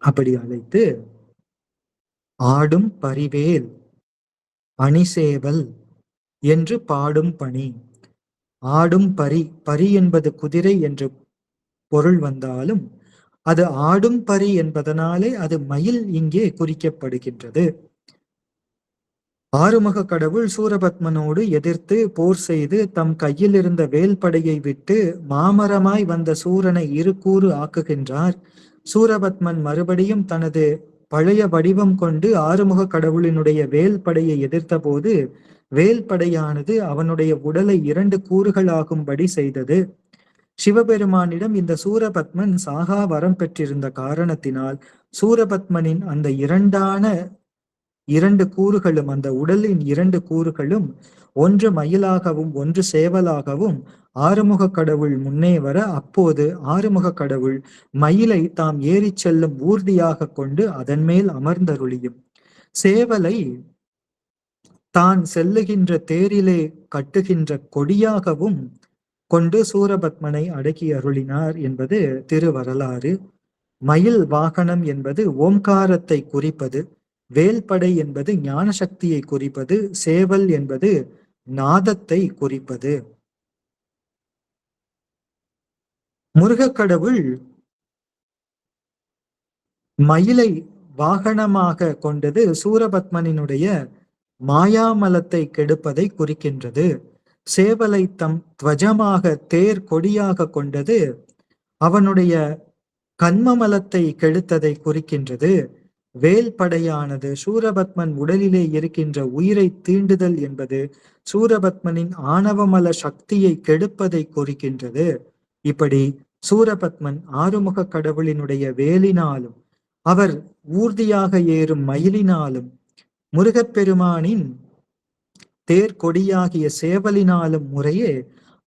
அப்படி அழைத்து ஆடும் பரிவேல் அணிசேவல் என்று பாடும் பணி. ஆடும் பரி, பரி என்பது குதிரை என்று பொருள் வந்தாலும் அது ஆடும் பரி என்பதனாலே அது மயில் இங்கே குறிக்கப்படுகின்றது. ஆறுமுக கடவுள் சூரபத்மனோடு எதிர்த்து போர் செய்து தம் கையில் இருந்த வேல் படையை விட்டு மாமரமாய் வந்த சூரனை இரு கூறு ஆக்குகின்றார். சூரபத்மன் மறுபடியும் தனது பழைய வடிவம் கொண்டு ஆறுமுக கடவுளினுடைய வேல் படையை எதிர்த்த போது வேல் படையானது அவனுடைய உடலை 2 கூறுகளாகும்படி செய்தது. சிவபெருமானிடம் இந்த சூரபத்மன் சாகா வரம் பெற்றிருந்த காரணத்தினால் சூரபத்மனின் அந்த 2 கூறுகளும், அந்த உடலின் 2 கூறுகளும், ஒன்று மயிலாகவும் ஒன்று சேவலாகவும் ஆறுமுக கடவுள் முன்னே வர, அப்போது ஆறுமுக கடவுள் மயிலை தாம் ஏறி செல்லும் ஊர்தியாக கொண்டு அதன் மேல் அமர்ந்தருளியும் சேவலை தான் செல்லுகின்ற தேரிலே கட்டுகின்ற கொடியாகவும் கொண்டு சூரபத்மனை அடக்கி அருளினார் என்பது திருவரலாறு. மயில் வாகனம் என்பது ஓம்காரத்தை குறிப்பது, வேல்படை என்பது ஞான சக்தியை குறிப்பது, சேவல் என்பது நாதத்தை குறிப்பது. முருகக்கடவுள் மயிலை வாகனமாக கொண்டது சூரபத்மனினுடைய மாயாமலத்தை கெடுப்பதை குறிக்கின்றது. சேவலை தம் துவஜமாக தேர் கொடியாக கொண்டது அவனுடைய கன்மமலத்தை கெடுத்ததை குறிக்கின்றது. வேல் படையானது சூரபத்மன் உடலிலே இருக்கின்ற உயிரை தீண்டுதல் என்பது சூரபத்மனின் ஆணவமல சக்தியை கெடுப்பதை குறிக்கின்றது. இப்படி சூரபத்மன் ஆறுமுக கடவுளினுடைய வேலினாலும் அவர் ஊர்தியாக ஏறும் மயிலினாலும் முருகப்பெருமானின் தேர்கொடியாகிய சேவலினாலும் முறையே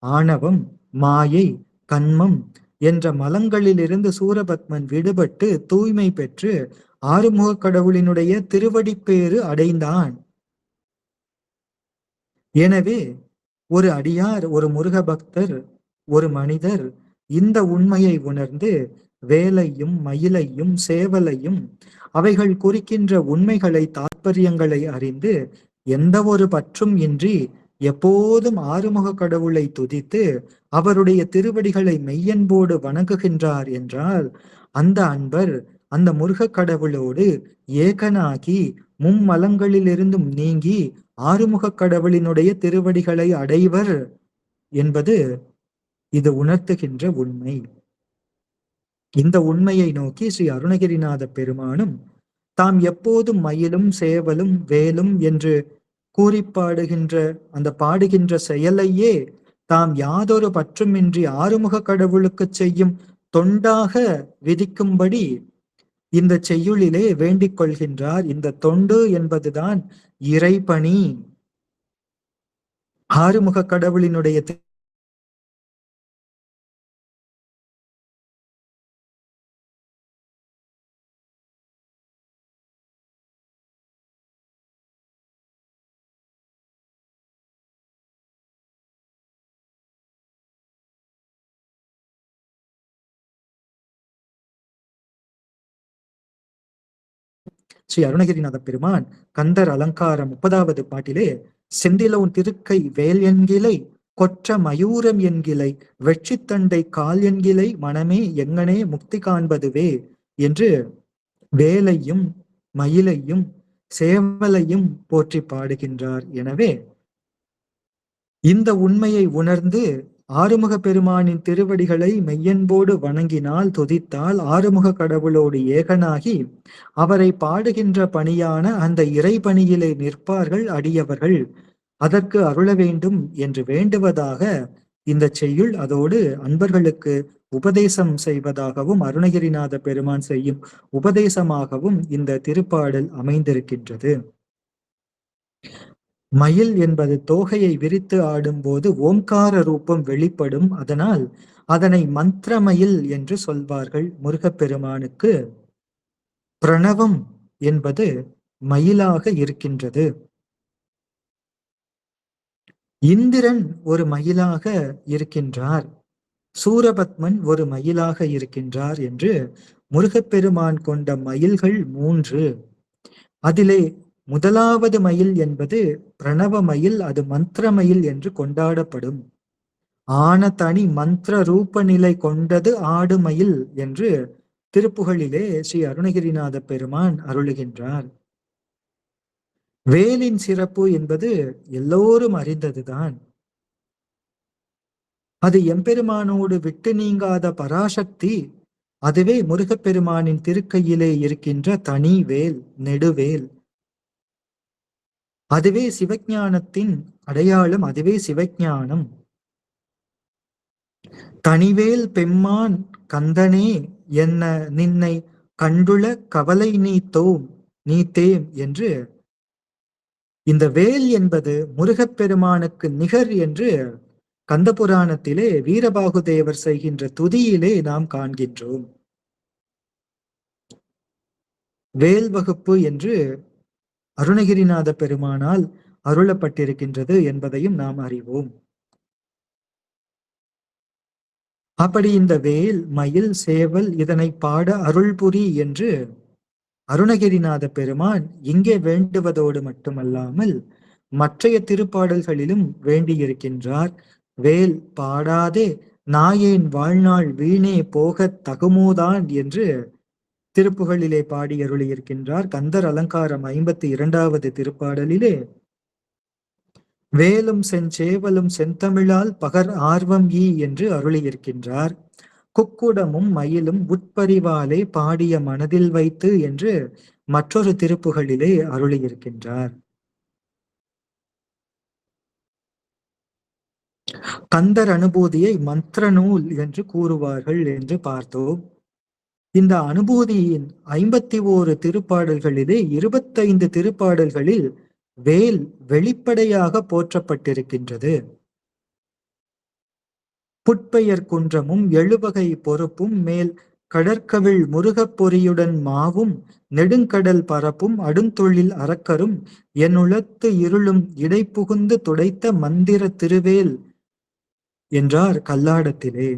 ஆணவம், மாயை, கன்மம் என்ற மலங்களிலிருந்து சூரபத்மன் விடுபட்டு தூய்மை பெற்று ஆறுமுக கடவுளினுடைய திருவடிப்பேறு அடைந்தான். எனவே ஒரு அடியார், ஒரு முருக பக்தர், ஒரு மனிதர் இந்த உண்மையை உணர்ந்து வேலையும் மயிலையும் சேவலையும் அவைகள் குறிக்கின்ற உண்மைகளை தாற்பயங்களை அறிந்து எந்த ஒரு பற்றும் இன்றி எப்போதும் ஆறுமுக கடவுளை துதித்து அவருடைய திருவடிகளை மெய்யன்போடு வணங்குகின்றார் என்றால் அந்த அன்பர் அந்த முருக கடவுளோடு ஏகனாகி மும்மலங்களிலிருந்தும் நீங்கி ஆறுமுக கடவுளினுடைய திருவடிகளை அடைவர் என்பது இது உணர்த்துகின்ற உண்மை. இந்த உண்மையை நோக்கி ஸ்ரீ அருணகிரிநாத பெருமானும் தாம் எப்போதும் மயிலும் சேவலும் வேலும் என்று கூறி பாடுகின்ற அந்த பாடுகின்ற செயலையே தாம் யாதொரு பற்றுமின்றி ஆறுமுக கடவுளுக்கு செய்யும் தொண்டாக விதிக்கும்படி இந்த செய்யுளிலே வேண்டிக் கொள்கின்றார். இந்த தொண்டு என்பதுதான் இறைபணி. ஆறுமுக கடவுளினுடைய ஸ்ரீ அருணகிரிநாத பெருமான் கந்தர் அலங்காரம் 30வது பாட்டிலே செந்திலோன் திருக்கை வேல் என்கிலை கொற்ற மயூரம் என்கிலை வெற்றித்தண்டை கால் என்கிலை மனமே எங்கனே முக்தி காண்பதுவே என்று வேலையும் மயிலையும் சேவலையும் போற்றி பாடுகின்றார். எனவே இந்த உண்மையை உணர்ந்து ஆறுமுக பெருமானின் திருவடிகளை மெய்யன்போடு வணங்கினால் துதித்தால் ஆறுமுக கடவுளோடு ஏகனாகி அவரை பாடுகின்ற பணியான அந்த இறைபணியிலே நிற்பார்கள் அடியவர்கள். அதற்கு அருள வேண்டும் என்று வேண்டுவதாக இந்த செய்யுள் அதோடு அன்பர்களுக்கு உபதேசம் செய்வதாகவும் அருணகிரிநாத பெருமான் செய்யும் உபதேசமாகவும் இந்த திருப்பாடல் அமைந்திருக்கின்றது. மயில் என்பது தோகையை விரித்து ஆடும்போது ஓம்கார ரூபம் வெளிப்படும். அதனால் அதனை மந்திரமயில் என்று சொல்வார்கள். முருகப்பெருமானுக்கு பிரணவம் என்பது மயிலாக இருக்கின்றது. இந்திரன் ஒரு மயிலாக இருக்கின்றார், சூரபத்மன் ஒரு மயிலாக இருக்கின்றார் என்று முருகப்பெருமான் கொண்ட மயில்கள் 3. அதிலே முதலாவது மயில் என்பது பிரணவ மயில், அது மந்திர மயில் என்று கொண்டாடப்படும். ஆன தனி மந்திர ரூப நிலை கொண்டது ஆடு மயில் என்று திருப்புகழிலே ஸ்ரீ அருணகிரிநாத பெருமான் அருளுகின்றார். வேலின் சிறப்பு என்பது எல்லோரும் அறிந்ததுதான். அது எம்பெருமானோடு விட்டு நீங்காத பராசக்தி. அதுவே முருகப்பெருமானின் திருக்கையிலே இருக்கின்ற தனி வேல், நெடுவேல். அதுவே சிவஞானத்தின் அடையாளம், அதுவே சிவஞானம். தனிவேல் பெம்மான் கந்தனே என்ன நின்னை கண்டுள கவலை நீத்தேம் என்று இந்த வேல் என்பது முருகப்பெருமானுக்கு நிகர் என்று கந்த புராணத்திலே வீரபாகுதேவர் செய்கின்ற துதியிலே நாம் காண்கின்றோம். வேல் வகுப்பு என்று அருணகிரிநாத பெருமானால் அருளப்பட்டிருக்கின்றது என்பதையும் நாம் அறிவோம். அப்படி இந்த வேல் மயில் சேவல் இதனை பாட அருள்புரி என்று அருணகிரிநாத பெருமான் இங்கே வேண்டுவதோடு மட்டுமல்லாமல் மற்றைய திருப்பாடல்களிலும் வேண்டியிருக்கின்றார். வேல் பாடாதே நாயேன் வாழ்நாள் வீணே போகத் தகுமோதான் என்று திருப்புகளிலே பாடி அருளியிருக்கின்றார். கந்தர் அலங்காரம் 52வது திருப்பாடலிலே, வேலும் செஞ்சேவலும் செந்தமிழால் பகர் ஆர்வம் என்று அருளியிருக்கின்றார். குக்குடமும் மயிலும் உட்பரிவாலே பாடிய மனதில் வைத்து என்று மற்றொரு திருப்புகளிலே அருளியிருக்கின்றார். கந்தர் அனுபூதியை மந்திர நூல் என்று கூறுவார்கள் என்று பார்த்தோம். இந்த அனுபூதியின் 51 திருப்பாடல்களிலே 25 திருப்பாடல்களில் வேல் வெளிப்படையாக போற்றப்பட்டிருக்கின்றது. புட்பெயர் குன்றமும் எழுவகை பொறுப்பும் மேல் கடற்கவிழ் முருகப் பொறியுடன் மாவும் நெடுங்கடல் பரப்பும் அடுந்தொழில் அரக்கரும் என்னுளத்து இருளும் இடைப்புகுந்து துடைத்த மந்திர திருவேல் என்றார் கல்லாடத்திலே.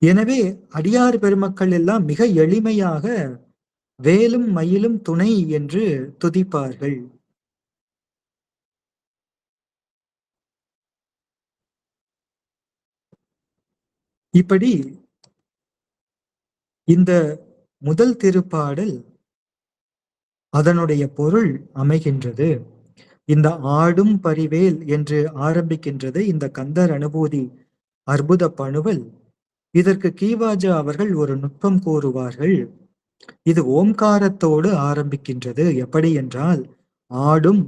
எனவே அடியார் பெருமக்கள் எல்லாம் மிக எளிமையாக வேலும் மயிலும் துணை என்று துதிப்பார்கள். இப்படி இந்த முதல் திருப்பாடல் அதனுடைய பொருள் அமைகின்றது. இந்த ஆடும் பரிவேல் என்று ஆரம்பிக்கின்றது இந்த கந்தர் அனுபூதி அற்புத பணுவல். இதற்கு கீவாஜா அவர்கள் ஒரு நுட்பம் கூறுவார்கள். இது ஓம்காரத்தோடு ஆரம்பிக்கின்றது. எப்படி என்றால், ஆடும்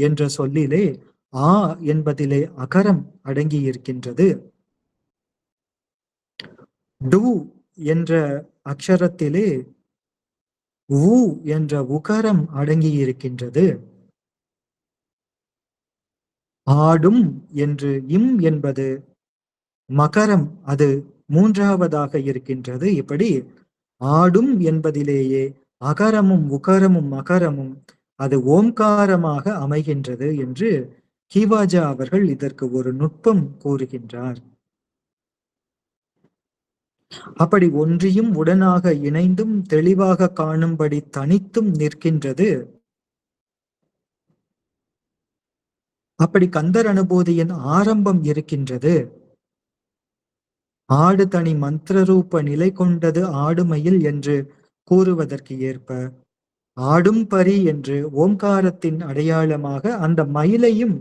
என்ற சொல்லிலே ஆ என்பதிலே அகரம் அடங்கி இருக்கின்றது. டு என்ற அக்ஷரத்திலே உ என்ற உகரம் அடங்கி இருக்கின்றது. ஆடும் என்று இம் என்பது மகரம், அது மூன்றாவதாக இருக்கின்றது. இப்படி ஆடும் என்பதிலேயே அகரமும் உகரமும் மகரமும் அது ஓம்காரமாக அமைகின்றது என்று கீவாஜா அவர்கள் இதற்கு ஒரு நுட்பம் கூறுகின்றார். அப்படி ஒன்றியும் உடனாக இணைந்தும் தெளிவாக காணும்படி தனித்தும் நிற்கின்றது. அப்படி கந்தர் அனுபூதியின் ஆரம்பம் இருக்கின்றது. ஆடு தனி மந்திரரூப நிலை கொண்டது ஆடுமயில் என்று கூறுவதற்கு ஏற்ப ஆடும் பரி என்று ஓம்காரத்தின் அடையாளமாக அந்த மயிலையும்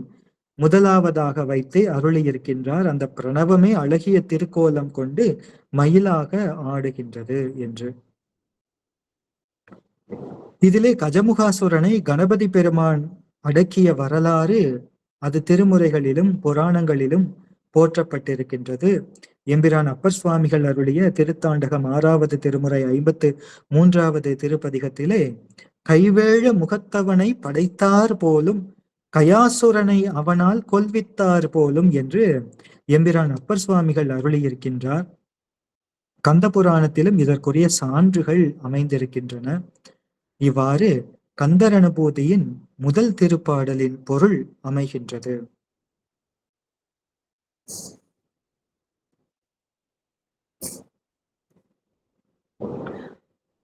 முதலாவதாக வைத்து அருளியிருக்கின்றார். அந்த பிரணவமே அழகிய திருக்கோலம் கொண்டு மயிலாக ஆடுகின்றது என்று. இதிலே கஜமுகாசுரனை கணபதி பெருமான் அடக்கிய வரலாறு அது திருமுறைகளிலும் புராணங்களிலும் போற்றப்பட்டிருக்கின்றது. எம்பிரான் அப்பர் சுவாமிகள் அருளிய திருத்தாண்டகம் 6வது திருமுறை 53வது திருப்பதிகத்திலே, கைவேழ முகத்தவனை படைத்தார் போலும் கயாசுரனை அவனால் கொல்வித்தார் போலும் என்று எம்பிரான் அப்பர் சுவாமிகள் அருளியிருக்கின்றார். கந்த புராணத்திலும் இதற்குரிய சான்றுகள் அமைந்திருக்கின்றன. இவ்வாறு கந்தர் அனுபூதியின் முதல் திருப்பாடலின் பொருள் அமைகின்றது.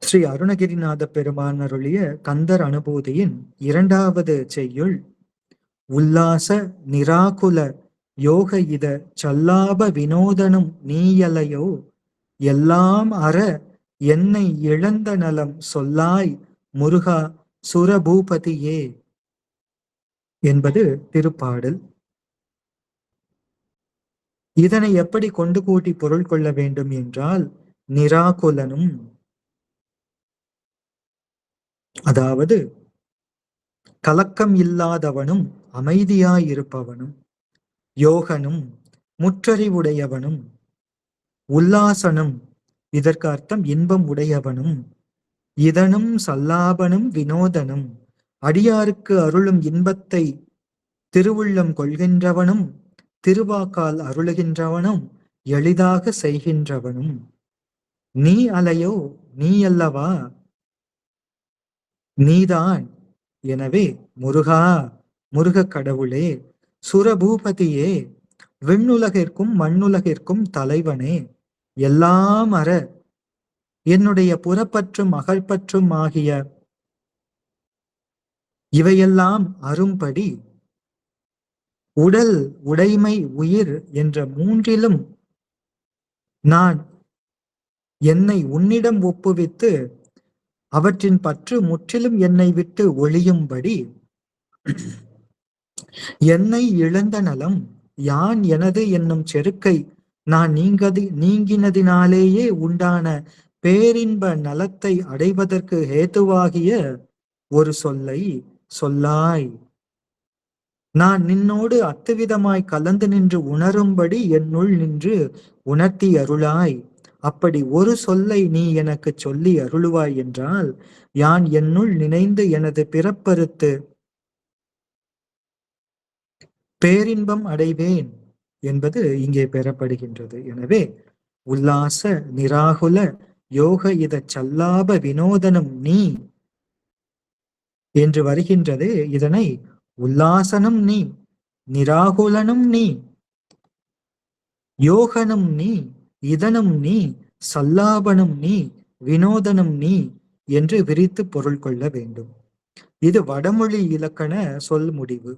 ஸ்ரீ அருணகிரிநாத பெருமான் அருளிய கந்தர் அனுபூதியின் 2வது செய்யுள், உல்லாச நிராகுல யோக இத சல்லாப வினோதனும் நீயலையோ எல்லாம் அற என்னை இழந்த நலம் சொல்லாய் முருகா சுரபூபதியே என்பது திருப்பாடல். இதனை எப்படி கொண்டு கூட்டி பொருள் கொள்ள வேண்டும் என்றால், நிராகுலனும், அதாவது கலக்கம் இல்லாதவனும் அமைதியாயிருப்பவனும், யோகனும் முற்றறிவுடையவனும், உல்லாசனும் இதற்கு அர்த்தம் இன்பம் உடையவனும், இதனும் சல்லாபனும் வினோதனும் அடியாருக்கு அருளும் இன்பத்தை திருவுள்ளம் கொள்கின்றவனும், திருவாக்கால் அருளுகின்றவனும், எளிதாக செய்கின்றவனும், நீ அலையோ நீ அல்லவா நீதான், எனவே முருகா முருக கடவுளே, சுரபூபதியே விண்ணுலகிற்கும் மண்ணுலகிற்கும் தலைவனே, எல்லாம் அற என்னுடைய புறப்பற்றும் அகழ்பற்றும் ஆகிய இவையெல்லாம் அரும்படி உடல் உடைமை உயிர் என்ற மூன்றிலும் நான் என்னை உன்னிடம் ஒப்புவித்து அவற்றின் பற்று முற்றிலும் என்னை விட்டு ஒழியும்படி என்னை இழந்த நலம் யான் எனது என்னும் செருக்கை நான் நீங்கினதினாலேயே உண்டான பேரின்ப நலத்தை அடைவதற்கு ஹேதுவாகிய ஒரு சொல்லை சொல்லாய். நான் நின்னோடு அத்துவிதமாய் கலந்து நின்று உணரும்படி என்னுள் நின்று உணர்த்தி அருளாய். அப்படி ஒரு சொல்லை நீ எனக்கு சொல்லி அருளுவாய் என்றால் யான் என்னுள் நினைந்து எனது பிறப்பறுத்து பேரின்பம் அடைவேன் என்பது இங்கே பெறப்படுகின்றது. எனவே உல்லாச நிராகுல யோக இத சல்லாப வினோதனம் நீ என்று வருகின்றது. இதனை உல்லாசனம் நீ, நிராகுலனும் நீ, யோகனும் நீ, இதனும் நீ, சல்லாபனும் நீ, வினோதனும் நீ என்று விரித்து பொருள் கொள்ள வேண்டும். இது வடமொழி இலக்கண சொல் முடிவு.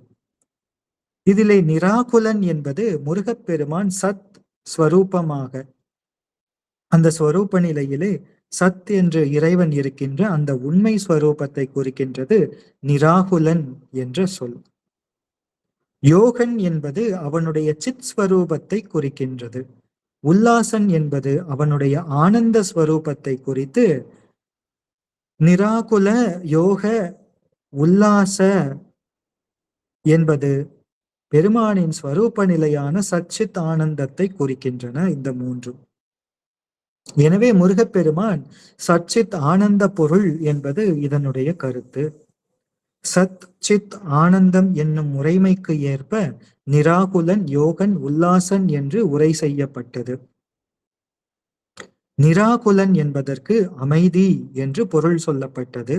இதிலே நிராகுலன் என்பது முருகப்பெருமான் சத் ஸ்வரூபமாக அந்த ஸ்வரூப நிலையிலே சத் என்று இறைவன் இருக்கின்ற அந்த உண்மை ஸ்வரூபத்தை குறிக்கின்றது நிராகுலன் என்ற சொல். யோகன் என்பது அவனுடைய சித் ஸ்வரூபத்தை குறிக்கின்றது. உல்லாசன் என்பது அவனுடைய ஆனந்த ஸ்வரூபத்தை குறித்து நிராகுல யோக உல்லாச என்பது பெருமானின் ஸ்வரூப நிலையான சச்சித் ஆனந்தத்தை குறிக்கின்றன இந்த மூன்றும். எனவே முருகப்பெருமான் சச்சித் ஆனந்த பொருள் என்பது இதனுடைய கருத்து. சத் சித் ஆனந்தம் என்னும் முறைமைக்கு ஏற்ப நிராகுலன் யோகன் உல்லாசன் என்று உரை செய்யப்பட்டது. நிராகுலன் என்பதற்கு அமைதி என்று பொருள் சொல்லப்பட்டது.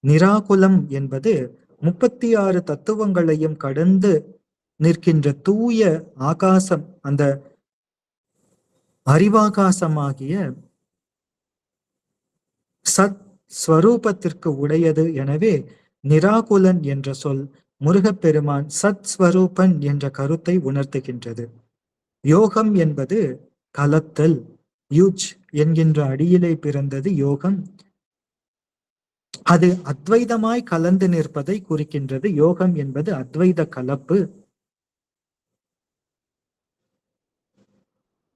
நிராகுலம் என்பது 36 தத்துவங்களையும் கடந்து நிற்கின்ற தூய ஆகாசம், அந்த அறிவாகாசமாகிய சத் ஸ்வரூபத்திற்கு உடையது. எனவே நிராகுலன் என்ற சொல் முருகப்பெருமான் சத் ஸ்வரூபன் என்ற கருத்தை உணர்த்துகின்றது. யோகம் என்பது கலத்தல், யுஜ் என்கின்ற அடியிலே பிறந்தது யோகம். அது அத்வைதமாய் கலந்து நிற்பதை குறிக்கின்றது. யோகம் என்பது அத்வைத கலப்பு.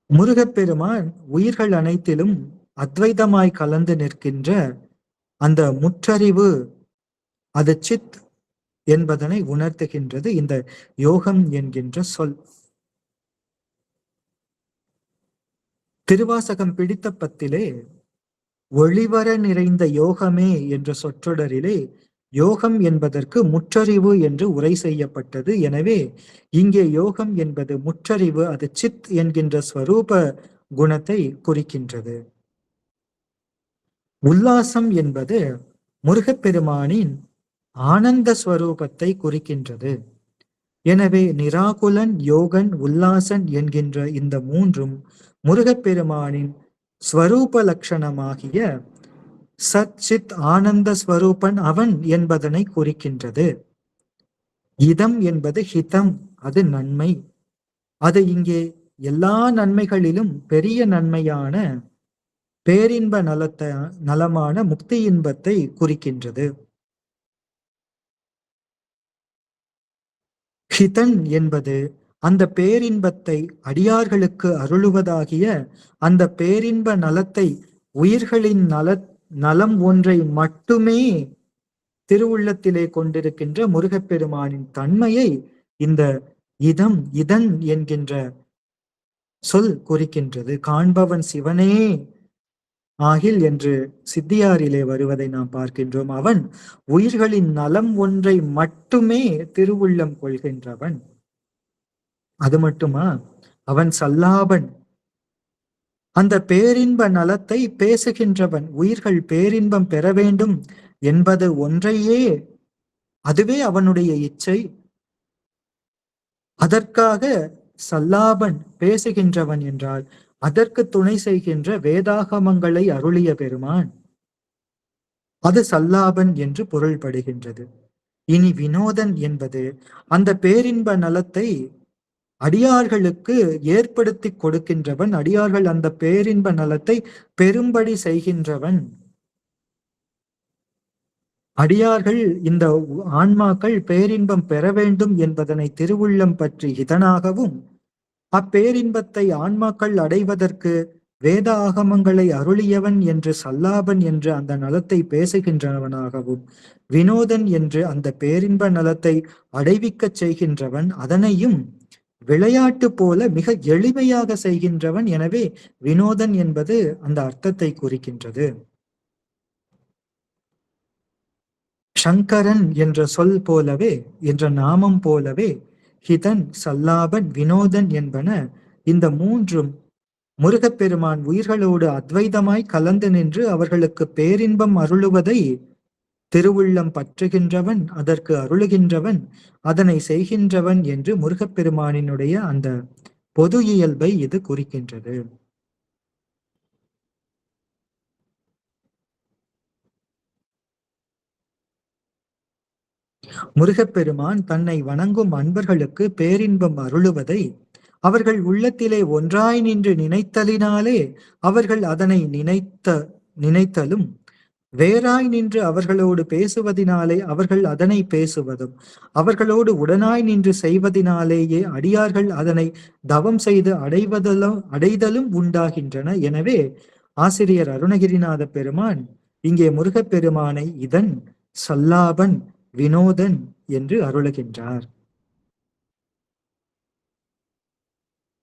முருகப்பெருமான் உயிர்கள் அனைத்திலும் அத்வைதமாய் கலந்து நிற்கின்ற அந்த முற்றறிவு, அது சித் என்பதனை உணர்த்துகின்றது இந்த யோகம் என்கின்ற சொல். திருவாசகம் பிடித்த பத்திலே ஒளிவர நிறைந்த யோகமே என்ற சொற்றொடரிலே யோகம் என்பதற்கு முற்றறிவு என்று உரை செய்யப்பட்டது. எனவே இங்கே யோகம் என்பது முற்றறிவு, அது சித் என்கின்ற ஸ்வரூப குணத்தை குறிக்கின்றது. உல்லாசம் என்பது முருகப்பெருமானின் ஆனந்த ஸ்வரூபத்தை குறிக்கின்றது. எனவே நிராகுலன், யோகன், உல்லாசன் என்கின்ற இந்த மூன்றும் முருகப்பெருமானின் ஸ்வரூப லட்சணமாகிய சச்சித் ஆனந்த ஸ்வரூபன் அவன் என்பதனை குறிக்கின்றது. இதம் என்பது ஹிதம், அது நன்மை. அது இங்கே எல்லா நன்மைகளிலும் பெரிய நன்மையான பேரின்ப நலமான முக்தி இன்பத்தை குறிக்கின்றது. ஹிதன் என்பது அந்த பேரின்பத்தை அடியார்களுக்கு அருளுவதாகிய அந்த பேரின்ப நலத்தை, உயிர்களின் நலம் ஒன்றை மட்டுமே திருவுள்ளத்திலே கொண்டிருக்கின்ற முருகப்பெருமானின் தன்மையை இந்த இதன் என்கின்ற சொல் குறிக்கின்றது. காண்பவன் சிவனே ஆகில் என்று சித்தியாரிலே வருவதை நாம் பார்க்கின்றோம். அவன் உயிர்களின் நலம் ஒன்றை மட்டுமே திருவுள்ளம் கொள்கின்றவன். அது மட்டுமா, அவன் சல்லாபன், அந்த பேரின்ப நலத்தை பேசுகின்றவன். உயிர்கள் பேரின்பம் பெற வேண்டும் என்பது ஒன்றையே, அதுவே அவனுடைய இச்சை. அதற்காக சல்லாபன் பேசுகின்றவன் என்றால் அதற்கு துணை செய்கின்ற வேதாகமங்களை அருளிய பெருமான், அது சல்லாபன் என்று பொருள்படுகின்றது. இனி வினோதன் என்பது அந்த பேரின்ப நலத்தை அடியார்களுக்கு ஏற்படுத்தி கொடுக்கின்றவன், அடியார்கள் அந்த பேரின்ப நலத்தை பெரும்படி செய்கின்றவன். அடியார்கள் இந்த ஆன்மாக்கள் பேரின்பம் பெற வேண்டும் என்பதனை திருவுள்ளம் பற்றி இதனாகவும், அப்பேரின்பத்தை ஆன்மாக்கள் அடைவதற்கு வேத ஆகமங்களை அருளியவன் என்று சல்லாபன் என்று அந்த நலத்தை பேசுகின்றவனாகவும், வினோதன் என்று அந்த பேரின்ப நலத்தை அடைவிக்கச் செய்கின்றவன், அதனையும் விளையாட்டு போல மிக எளிமையாக செய்கின்றவன். எனவே வினோதன் என்பது அந்த அர்த்தத்தை குறிக்கின்றது. சங்கரன் என்ற சொல் போலவே, என்ற நாமம் போலவே, ஹிதன், சல்லாபன், வினோதன் என்பன இந்த மூன்றும் முருகப்பெருமான் உயிர்களோடு அத்வைதமாய் கலந்து நின்று அவர்களுக்கு பேரின்பம் அருளுவதை திருவுள்ளம் பற்றுகின்றவன், அதற்கு அருளுகின்றவன், அதனை செய்கின்றவன் என்று முருகப்பெருமானினுடைய அந்த பொது இயல்பை இது குறிக்கின்றது. முருகப்பெருமான் தன்னை வணங்கும் அன்பர்களுக்கு பேரின்பம் அருளுவதை அவர்கள் உள்ளத்திலே ஒன்றாய் நின்று நினைத்தலினாலே அவர்கள் அதனை நினைத்தலும், வேறாய் நின்று அவர்களோடு பேசுவதினாலே அவர்கள் அதனை பேசுவதும், அவர்களோடு உடனாய் நின்று செய்வதினாலேயே அடியார்கள் அதனை தவம் செய்து அடைதலும் உண்டாகின்றன. எனவே ஆசிரியர் அருணகிரிநாத பெருமான் இங்கே முருகப்பெருமானை இதன், சல்லாபன், வினோதன் என்று அருளுகின்றார்.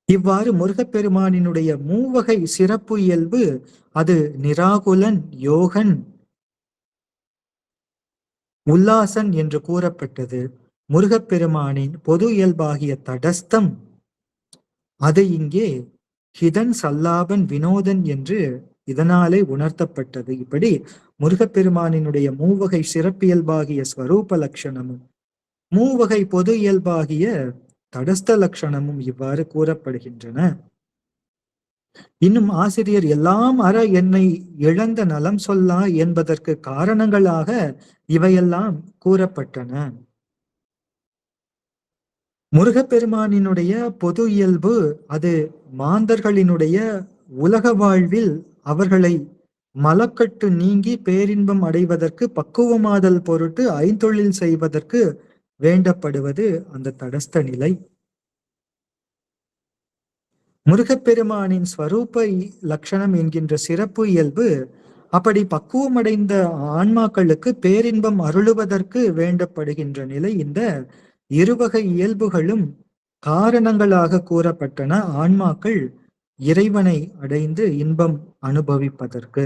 இவ்வாறு முருகப்பெருமானினுடைய மூவகை சிறப்பு இயல்பு அது நிராகுலன், யோகன், உல்லாசன் என்று கூறப்பட்டது. முருகப்பெருமானின் பொது இயல்பாகிய தடஸ்தம் அது இங்கே ஹிதன், சல்லாபன், வினோதன் என்று இதனாலே உணர்த்தப்பட்டது. இப்படி முருகப்பெருமானினுடைய மூவகை சிறப்பியல்பாகிய ஸ்வரூப லட்சணமும் மூவகை பொது இயல்பாகிய தடஸ்த லட்சணமும் இவ்வாறு கூறப்படுகின்றன. இன்னும் ஆசிரியர் எல்லாம் அற என்னை இழந்த நலம் சொல்லா என்பதற்கு காரணங்களாக இவையெல்லாம் கூறப்பட்டன. முருகப்பெருமானினுடைய பொது இயல்பு அது மாந்தர்களினுடைய உலக வாழ்வில் அவர்களை மலக்கட்டு நீங்கி பேரின்பம் அடைவதற்கு பக்குவமாதல் பொருட்டு ஐந்தொழில் செய்வதற்கு வேண்டப்படுவது அந்த தடஸ்த நிலை. முருகப்பெருமானின் ஸ்வரூப லட்சணம் என்கின்ற சிறப்பு இயல்பு அப்படி பக்குவமடைந்த ஆன்மாக்களுக்கு பேரின்பம் அருளுவதற்கு வேண்டப்படுகின்ற நிலை. இந்த இருவகை இயல்புகளும் காரணங்களாக கூறப்பட்டன ஆன்மாக்கள் இறைவனை அடைந்து இன்பம் அனுபவிப்பதற்கு.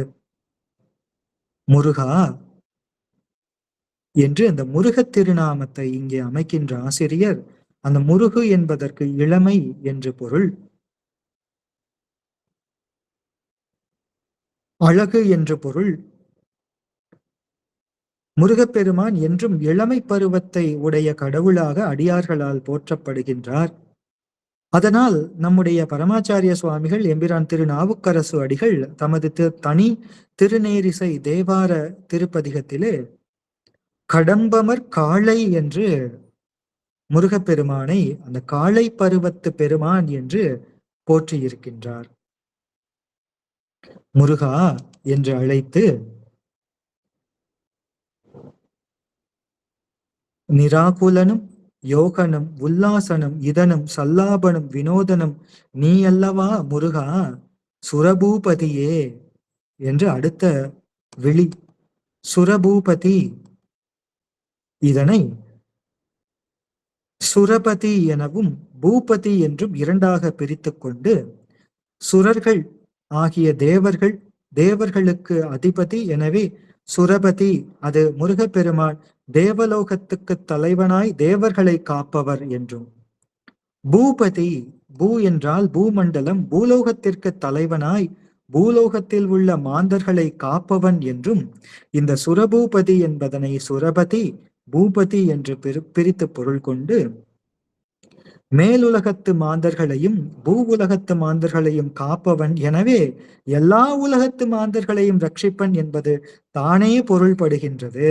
முருகா என்று அந்த முருகத் திருநாமத்தை இங்கே அமைக்கின்ற ஆசிரியர் அந்த முருகு என்பதற்கு இளமை என்று பொருள், அழகு என்று பொருள். முருகப்பெருமான் என்றும் இளமை பருவத்தை உடைய கடவுளாக அடியார்களால் போற்றப்படுகின்றார். அதனால் நம்முடைய பரமாச்சாரிய சுவாமிகள் எம்பிரான் திருநாவுக்கரசு அடிகள் தமது தனி திருநேரிசை தேவார திருப்பதிகத்திலே கடம்பமர் காளை என்று முருகப்பெருமானை அந்த காளை பருவத்து பெருமான் என்று போற்றியிருக்கின்றார். முருகா என்று அழைத்து நிராகுலனும், யோகனும், உல்லாசனும், இதனும், சல்லாபனும், வினோதனும் நீ அல்லவா முருகா சுரபூபதியே என்று அடுத்த விழி சுரபூபதி. இதனை சுரபதி எனவும் பூபதி என்றும் இரண்டாக பிரித்து கொண்டு, சுரர்கள் ஆகிய தேவர்கள், தேவர்களுக்கு அதிபதி, எனவே சுரபதி அது முருகப்பெருமான் தேவலோகத்துக்கு தலைவனாய் தேவர்களை காப்பவர் என்றும், பூபதி பூ என்றால் பூமண்டலம், பூலோகத்திற்கு தலைவனாய் பூலோகத்தில் உள்ள மாந்தர்களை காப்பவன் என்றும், இந்த சுரபூபதி என்பதனை சுரபதி பூபதி என்று பிரித்து பொருள் கொண்டு மேலுலகத்து மாந்தர்களையும் பூ உலகத்து மாந்தர்களையும் காப்பவன், எனவே எல்லா உலகத்து மாந்தர்களையும் ரட்சிப்பன் என்பது தானே பொருள்படுகின்றது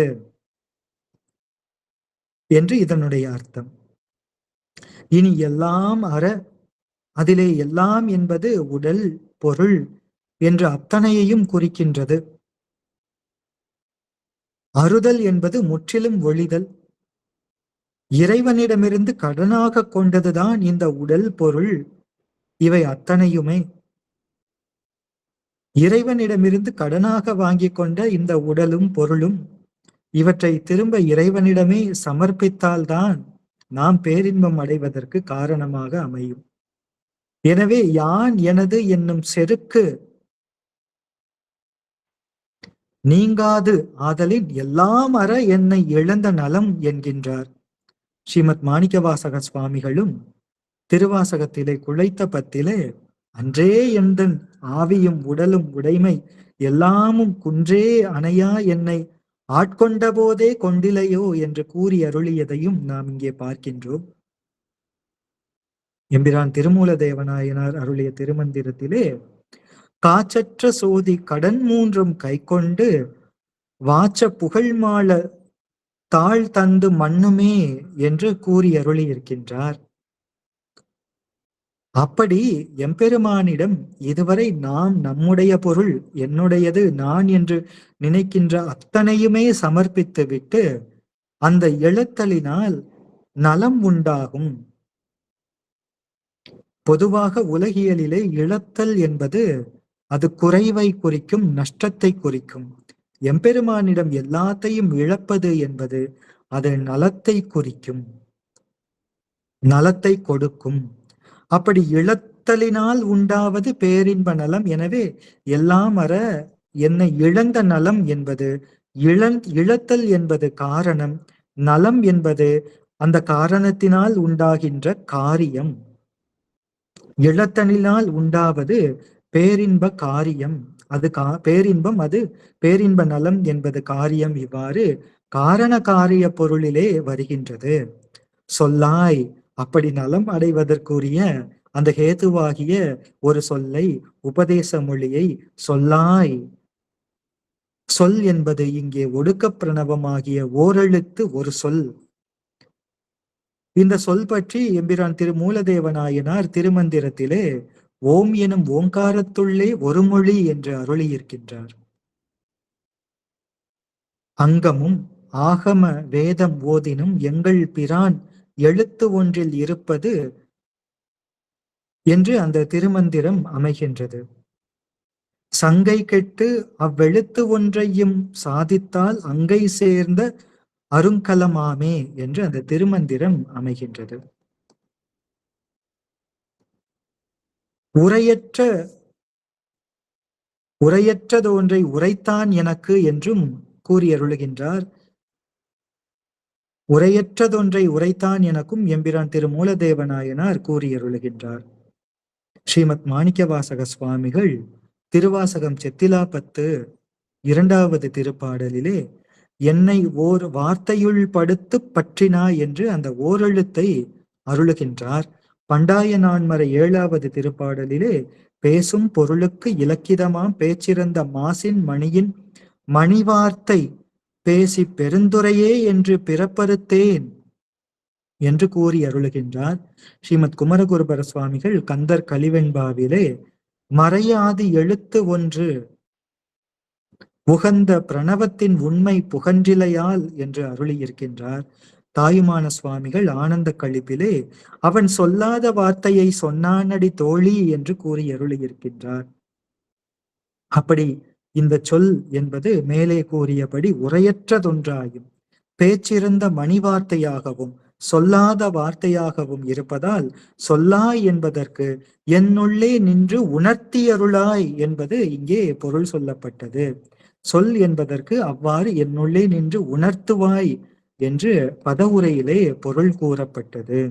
என்று இதனுடைய அர்த்தம். இனி எல்லாம் அற, அதிலே எல்லாம் என்பது உடல், பொருள் என்று அத்தனையையும் குறிக்கின்றது. அறுதல் என்பது முற்றிலும் ஒழிதல். இறைவனிடமிருந்து கடனாக கொண்டதுதான் இந்த உடல், பொருள் இவை அத்தனையுமே. இறைவனிடமிருந்து கடனாக வாங்கிக் கொண்ட இந்த உடலும் பொருளும் இவற்றை திரும்ப இறைவனிடமே சமர்ப்பித்தால்தான் நாம் பேரின்பம் அடைவதற்கு காரணமாக அமையும். எனவே யான் எனது என்னும் செருக்கு நீங்காது ஆதலின் எல்லாம் அற என்னை இழந்த நலம் என்கின்றார் ஸ்ரீமத் மாணிக்கவாசக சுவாமிகளும். திருவாசகத்திலே குழைத்த பத்திலே, அன்றே எந்தன் ஆவியும் உடலும் உடைமை எல்லாமும் குன்றே அணையா என்னை ஆட்கொண்ட போதே கொண்டிலையோ என்று கூறி அருளியதையும் நாம் இங்கே பார்க்கின்றோம். எம்பிரான் திருமூல தேவநாயனார் அருளிய திருமந்திரத்திலே, காச்சற்ற சோதி கடன் மூன்றும் கை கொண்டு வாச்ச புகழ்மாள தாழ் தந்து மண்ணுமே என்று கூறி அருளி இருக்கின்றார். அப்படி எம்பெருமானிடம் இதுவரை நாம் நம்முடைய பொருள், என்னுடையது, நான் என்று நினைக்கின்ற அத்தனையுமே சமர்ப்பித்து விட்டு அந்த இழத்தலினால் நலம் உண்டாகும். பொதுவாக உலகியலிலே இழத்தல் என்பது அது குறைவை குறிக்கும், நஷ்டத்தை குறிக்கும். எம்பெருமானிடம் எல்லாத்தையும் இழப்பது என்பது அது நலத்தை குறிக்கும், நலத்தை கொடுக்கும். அப்படி இழத்தலினால் உண்டாவது பேரின்ப நலம். எனவே எல்லாம் அற என்னை இழந்த நலம் என்பது இழத்தல் என்பது காரணம், நலம் என்பது அந்த காரணத்தினால் உண்டாகின்ற காரியம். இழத்தலினால் உண்டாவது பேரின்ப காரியம், அது பேரின்பம், அது பேரின்ப நலம் என்பது காரியம். இவ்வாறு காரண காரிய பொருளிலே வருகின்றது. சொல்லாய், அப்படி நலம் அடைவதற்குரிய அந்த ஹேதுவாகிய ஒரு சொல்லை, உபதேச மொழியை சொல்லாய். சொல் என்பது இங்கே ஒடுக்க பிரணவமாகிய ஓரெழுத்து ஒரு சொல். இந்த சொல் பற்றி எம்பிரான் திருமூலதேவநாயனார் திருமந்திரத்திலே ஓம் எனும் ஓங்காரத்துள்ளே ஒரு மொழி என்று அருளியிருக்கின்றார். அங்கமும் ஆகம வேதம் ஓதினும் எங்கள் பிரான் எழுத்து ஒன்றில் இருப்பது என்று அந்த திருமந்திரம் அமைகின்றது. சங்கை கெட்டு அவ்வெழுத்து ஒன்றையும் சாதித்தால் அங்கை சேர்ந்த அருங்கலமாமே என்று அந்த திருமந்திரம் அமைகின்றது. உரையற்றதொன்றை உரைத்தான் எனக்கு என்றும் கூறி அருளுகின்றார். உரையற்றதொன்றை உரைத்தான் எனக்கும் எம்பிரான் திருமூலதேவநாயனார் கூறி அருளுகின்றார். ஸ்ரீமத் மாணிக்கவாசக சுவாமிகள் திருவாசகம் செத்திலா 10 2வது திருப்பாடலிலே என்னை ஓர் வார்த்தையுள் படுத்து பற்றினா என்று அந்த ஓரெழுத்தை அருளுகின்றார். பண்டாய நான்மறை 7வது திருப்பாடலிலே பேசும் பொருளுக்கு இலக்கிதமாம் பேச்சிறந்த மாசின் மணியின் மணிவார்த்தை பேசி பெருந்துரையே என்று பிறப்பறுத்தேன் என்று கூறி அருளுகின்றார். ஸ்ரீமத் குமரகுருபர சுவாமிகள் கந்தர் கலிவெண்பாவிலே மறையாது எழுத்து ஒன்று உகந்த பிரணவத்தின் உண்மை புகன்றிலையால் என்று அருளியிருக்கின்றார். தாயுமான சுவாமிகள் ஆனந்த கழிப்பிலே அவன் சொல்லாத வார்த்தையை சொன்னானடி தோழி என்று கூறி அருளியிருக்கின்றார். அப்படி இந்த சொல் என்பது மேலே கூறியபடி உரையற்றதொன்றாயும் பேச்சிருந்த மணி வார்த்தையாகவும் சொல்லாத வார்த்தையாகவும் இருப்பதால் சொல்லாய் என்பதற்கு என்னுள்ளே நின்று உணர்த்தியருளாய் என்பது இங்கே பொருள் சொல்லப்பட்டது. சொல் என்பதற்கு அவ்வாறு என்னுள்ளே நின்று உணர்த்துவாய் என்று பதவுரையிலே பொருள் கூறப்பட்டது.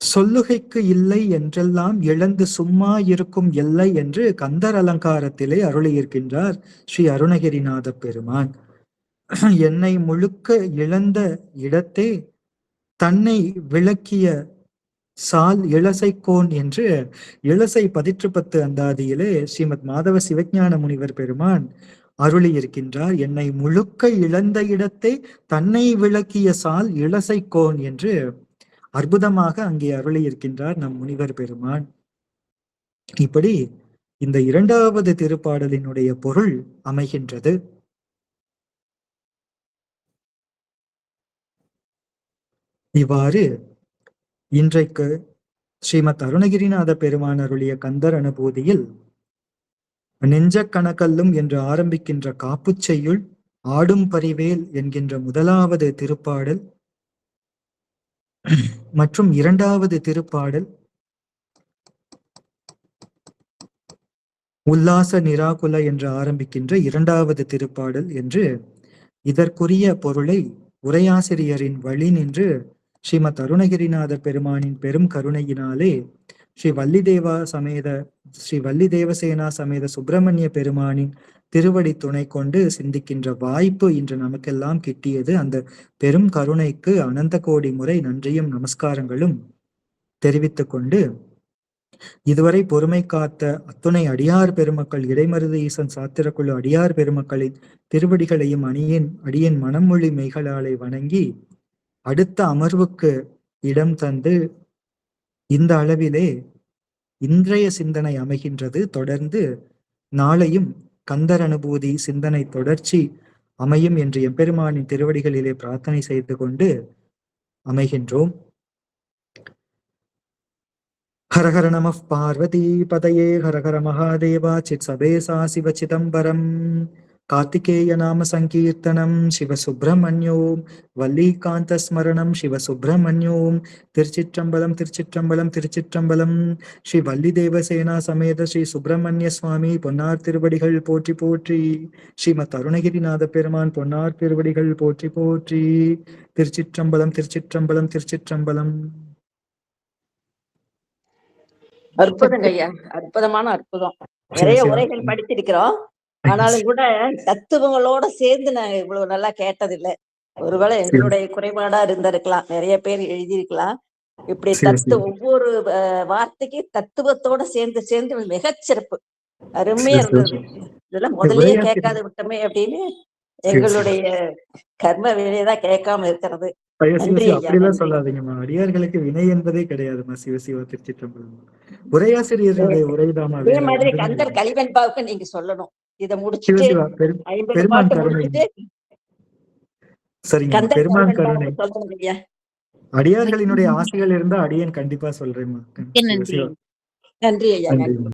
சொல்லுகைக்கு இல்லை என்றெல்லாம் இழந்து சும்மா இருக்கும் எல்லை என்று கந்தர் அலங்காரத்திலே அருளியிருக்கின்றார் ஸ்ரீ அருணகிரிநாத பெருமான். என்னை முழுக்க இழந்த இடத்தே தன்னை விளக்கிய சால் இளசைக்கோன் என்று இளசை 10 அந்தாதியிலே ஸ்ரீமத் மாதவ சிவஞான முனிவர் பெருமான் அருளி இருக்கின்றார். என்னை முழுக்க இழந்த இடத்தை தன்னை விளக்கிய சால் இளசைக்கோன் என்று அற்புதமாக அங்கே அருளி இருக்கின்றார் நம் முனிவர் பெருமான். இப்படி இந்த இரண்டாவது திருப்பாடலினுடைய பொருள் அமைகின்றது. இவ்வாறு இன்றைக்கு ஸ்ரீமத் அருணகிரிநாத பெருமான் அருளிய கந்தர் அனுபூதியில் நெஞ்ச கணக்கல்லும் என்று ஆரம்பிக்கின்ற காப்புச் செய்யுள், ஆடும் பரிவேல் என்கின்ற முதலாவது திருப்பாடல் மற்றும் இரண்டாவது திருப்பாடல் உல்லாச நிராகுல என்று ஆரம்பிக்கின்ற இரண்டாவது திருப்பாடல் என்று இதற்குரிய பொருளை உரையாசிரியரின் வழி நின்று ஸ்ரீமத் அருணகிரிநாத பெருமானின் பெரும் கருணையினாலே ஸ்ரீ வள்ளி தேவசேனா சமேத சுப்பிரமணிய பெருமானின் திருவடி துணை கொண்டு சிந்திக்கின்ற வாய்ப்பு இன்று நமக்கெல்லாம் கிட்டியது. அந்த பெரும் கருணைக்கு அனந்த கோடி முறை நன்றியும் நமஸ்காரங்களும் தெரிவித்துக் கொண்டு, இதுவரை பொறுமை காத்த அத்துணை அடியார் பெருமக்கள், இடைமருது ஈசன் சாத்திரக்குழு அடியார் பெருமக்களின் திருவடிகளையும் அடியேன் மனமொழி மெய்களாலே வணங்கி அடுத்த அமர்வுக்கு இடம் தந்து இந்த அளவிலே இன்றைய சிந்தனை அமைகின்றது. தொடர்ந்து நாளையும் கந்தர் அனுபூதி சிந்தனை தொடர்ச்சி அமையும் என்று எம்பெருமானின் திருவடிகளிலே பிரார்த்தனை செய்து கொண்டு அமைகின்றோம். ஹரஹர நம பார்வதி பதையே ஹரஹர மகாதேவா சித் சபேசா சிவ சிதம்பரம் கார்த்திகேய நாம சங்கீர்த்தனம் சிவசுப்பிரமணியோம் வல்லிகாந்த ஸ்மரணம் சிவசுப்பிரமணியோம். திருச்சிற்றம்பலம் திருச்சிற்றம்பலம் திருச்சிற்றம்பலம். ஸ்ரீ வள்ளி தேவசேனா சமேத ஸ்ரீ சுப்பிரமணிய சுவாமி பொன்னார் திருவடிகள் போற்றி போற்றி. ஸ்ரீமத் அருணகிரிநாத பெருமான் பொன்னார் திருவடிகள் போற்றி போற்றி. திருச்சிற்றம்பலம் திருச்சிற்றம்பலம் திருச்சிற்றம்பலம். அற்புதங்க ஐயா, அற்புதமான அற்புதம். நிறைய உரைகள் படித்திருக்கிறோம், ஆனாலும் கூட தத்துவங்களோட சேர்ந்து நாங்க இவ்வளவு நல்லா கேட்டதில்லை. ஒருவேளை எங்களுடைய குறைபாடா இருந்திருக்கலாம், நிறைய பேர் எழுதியிருக்கலாம். இப்படி ஒவ்வொரு வார்த்தைக்கு தத்துவத்தோட சேர்ந்து சேர்ந்து மிகச்சிறப்பு, அருமையா இருந்தது. இதெல்லாம் முதல்லயே கேட்காத விட்டோமே அப்படின்னு எங்களுடைய கர்ம வினையதான் கேட்காம இருக்கிறது. அப்படிலாம் சொல்லாதீங்கம்மா, அடியார்களுக்கு வினை என்பதே கிடையாதுமா. சிவசிவா திருச்சிற்றம்பலம். உரையாசிரியருடைய உரைதாமா. அதே மாதிரி கந்தர் கலிவெண்பாவுக்கு நீங்க சொல்லணும். இத முடிச்சுட்டு 50 பாட்டு முடிச்சுட்டு சரிங்க, பெருமான் கருணை. அடியார்களினுடைய ஆசைகள் இருந்தா அடியேன் கண்டிப்பா சொல்றேன்மா. நன்றி ஐயா.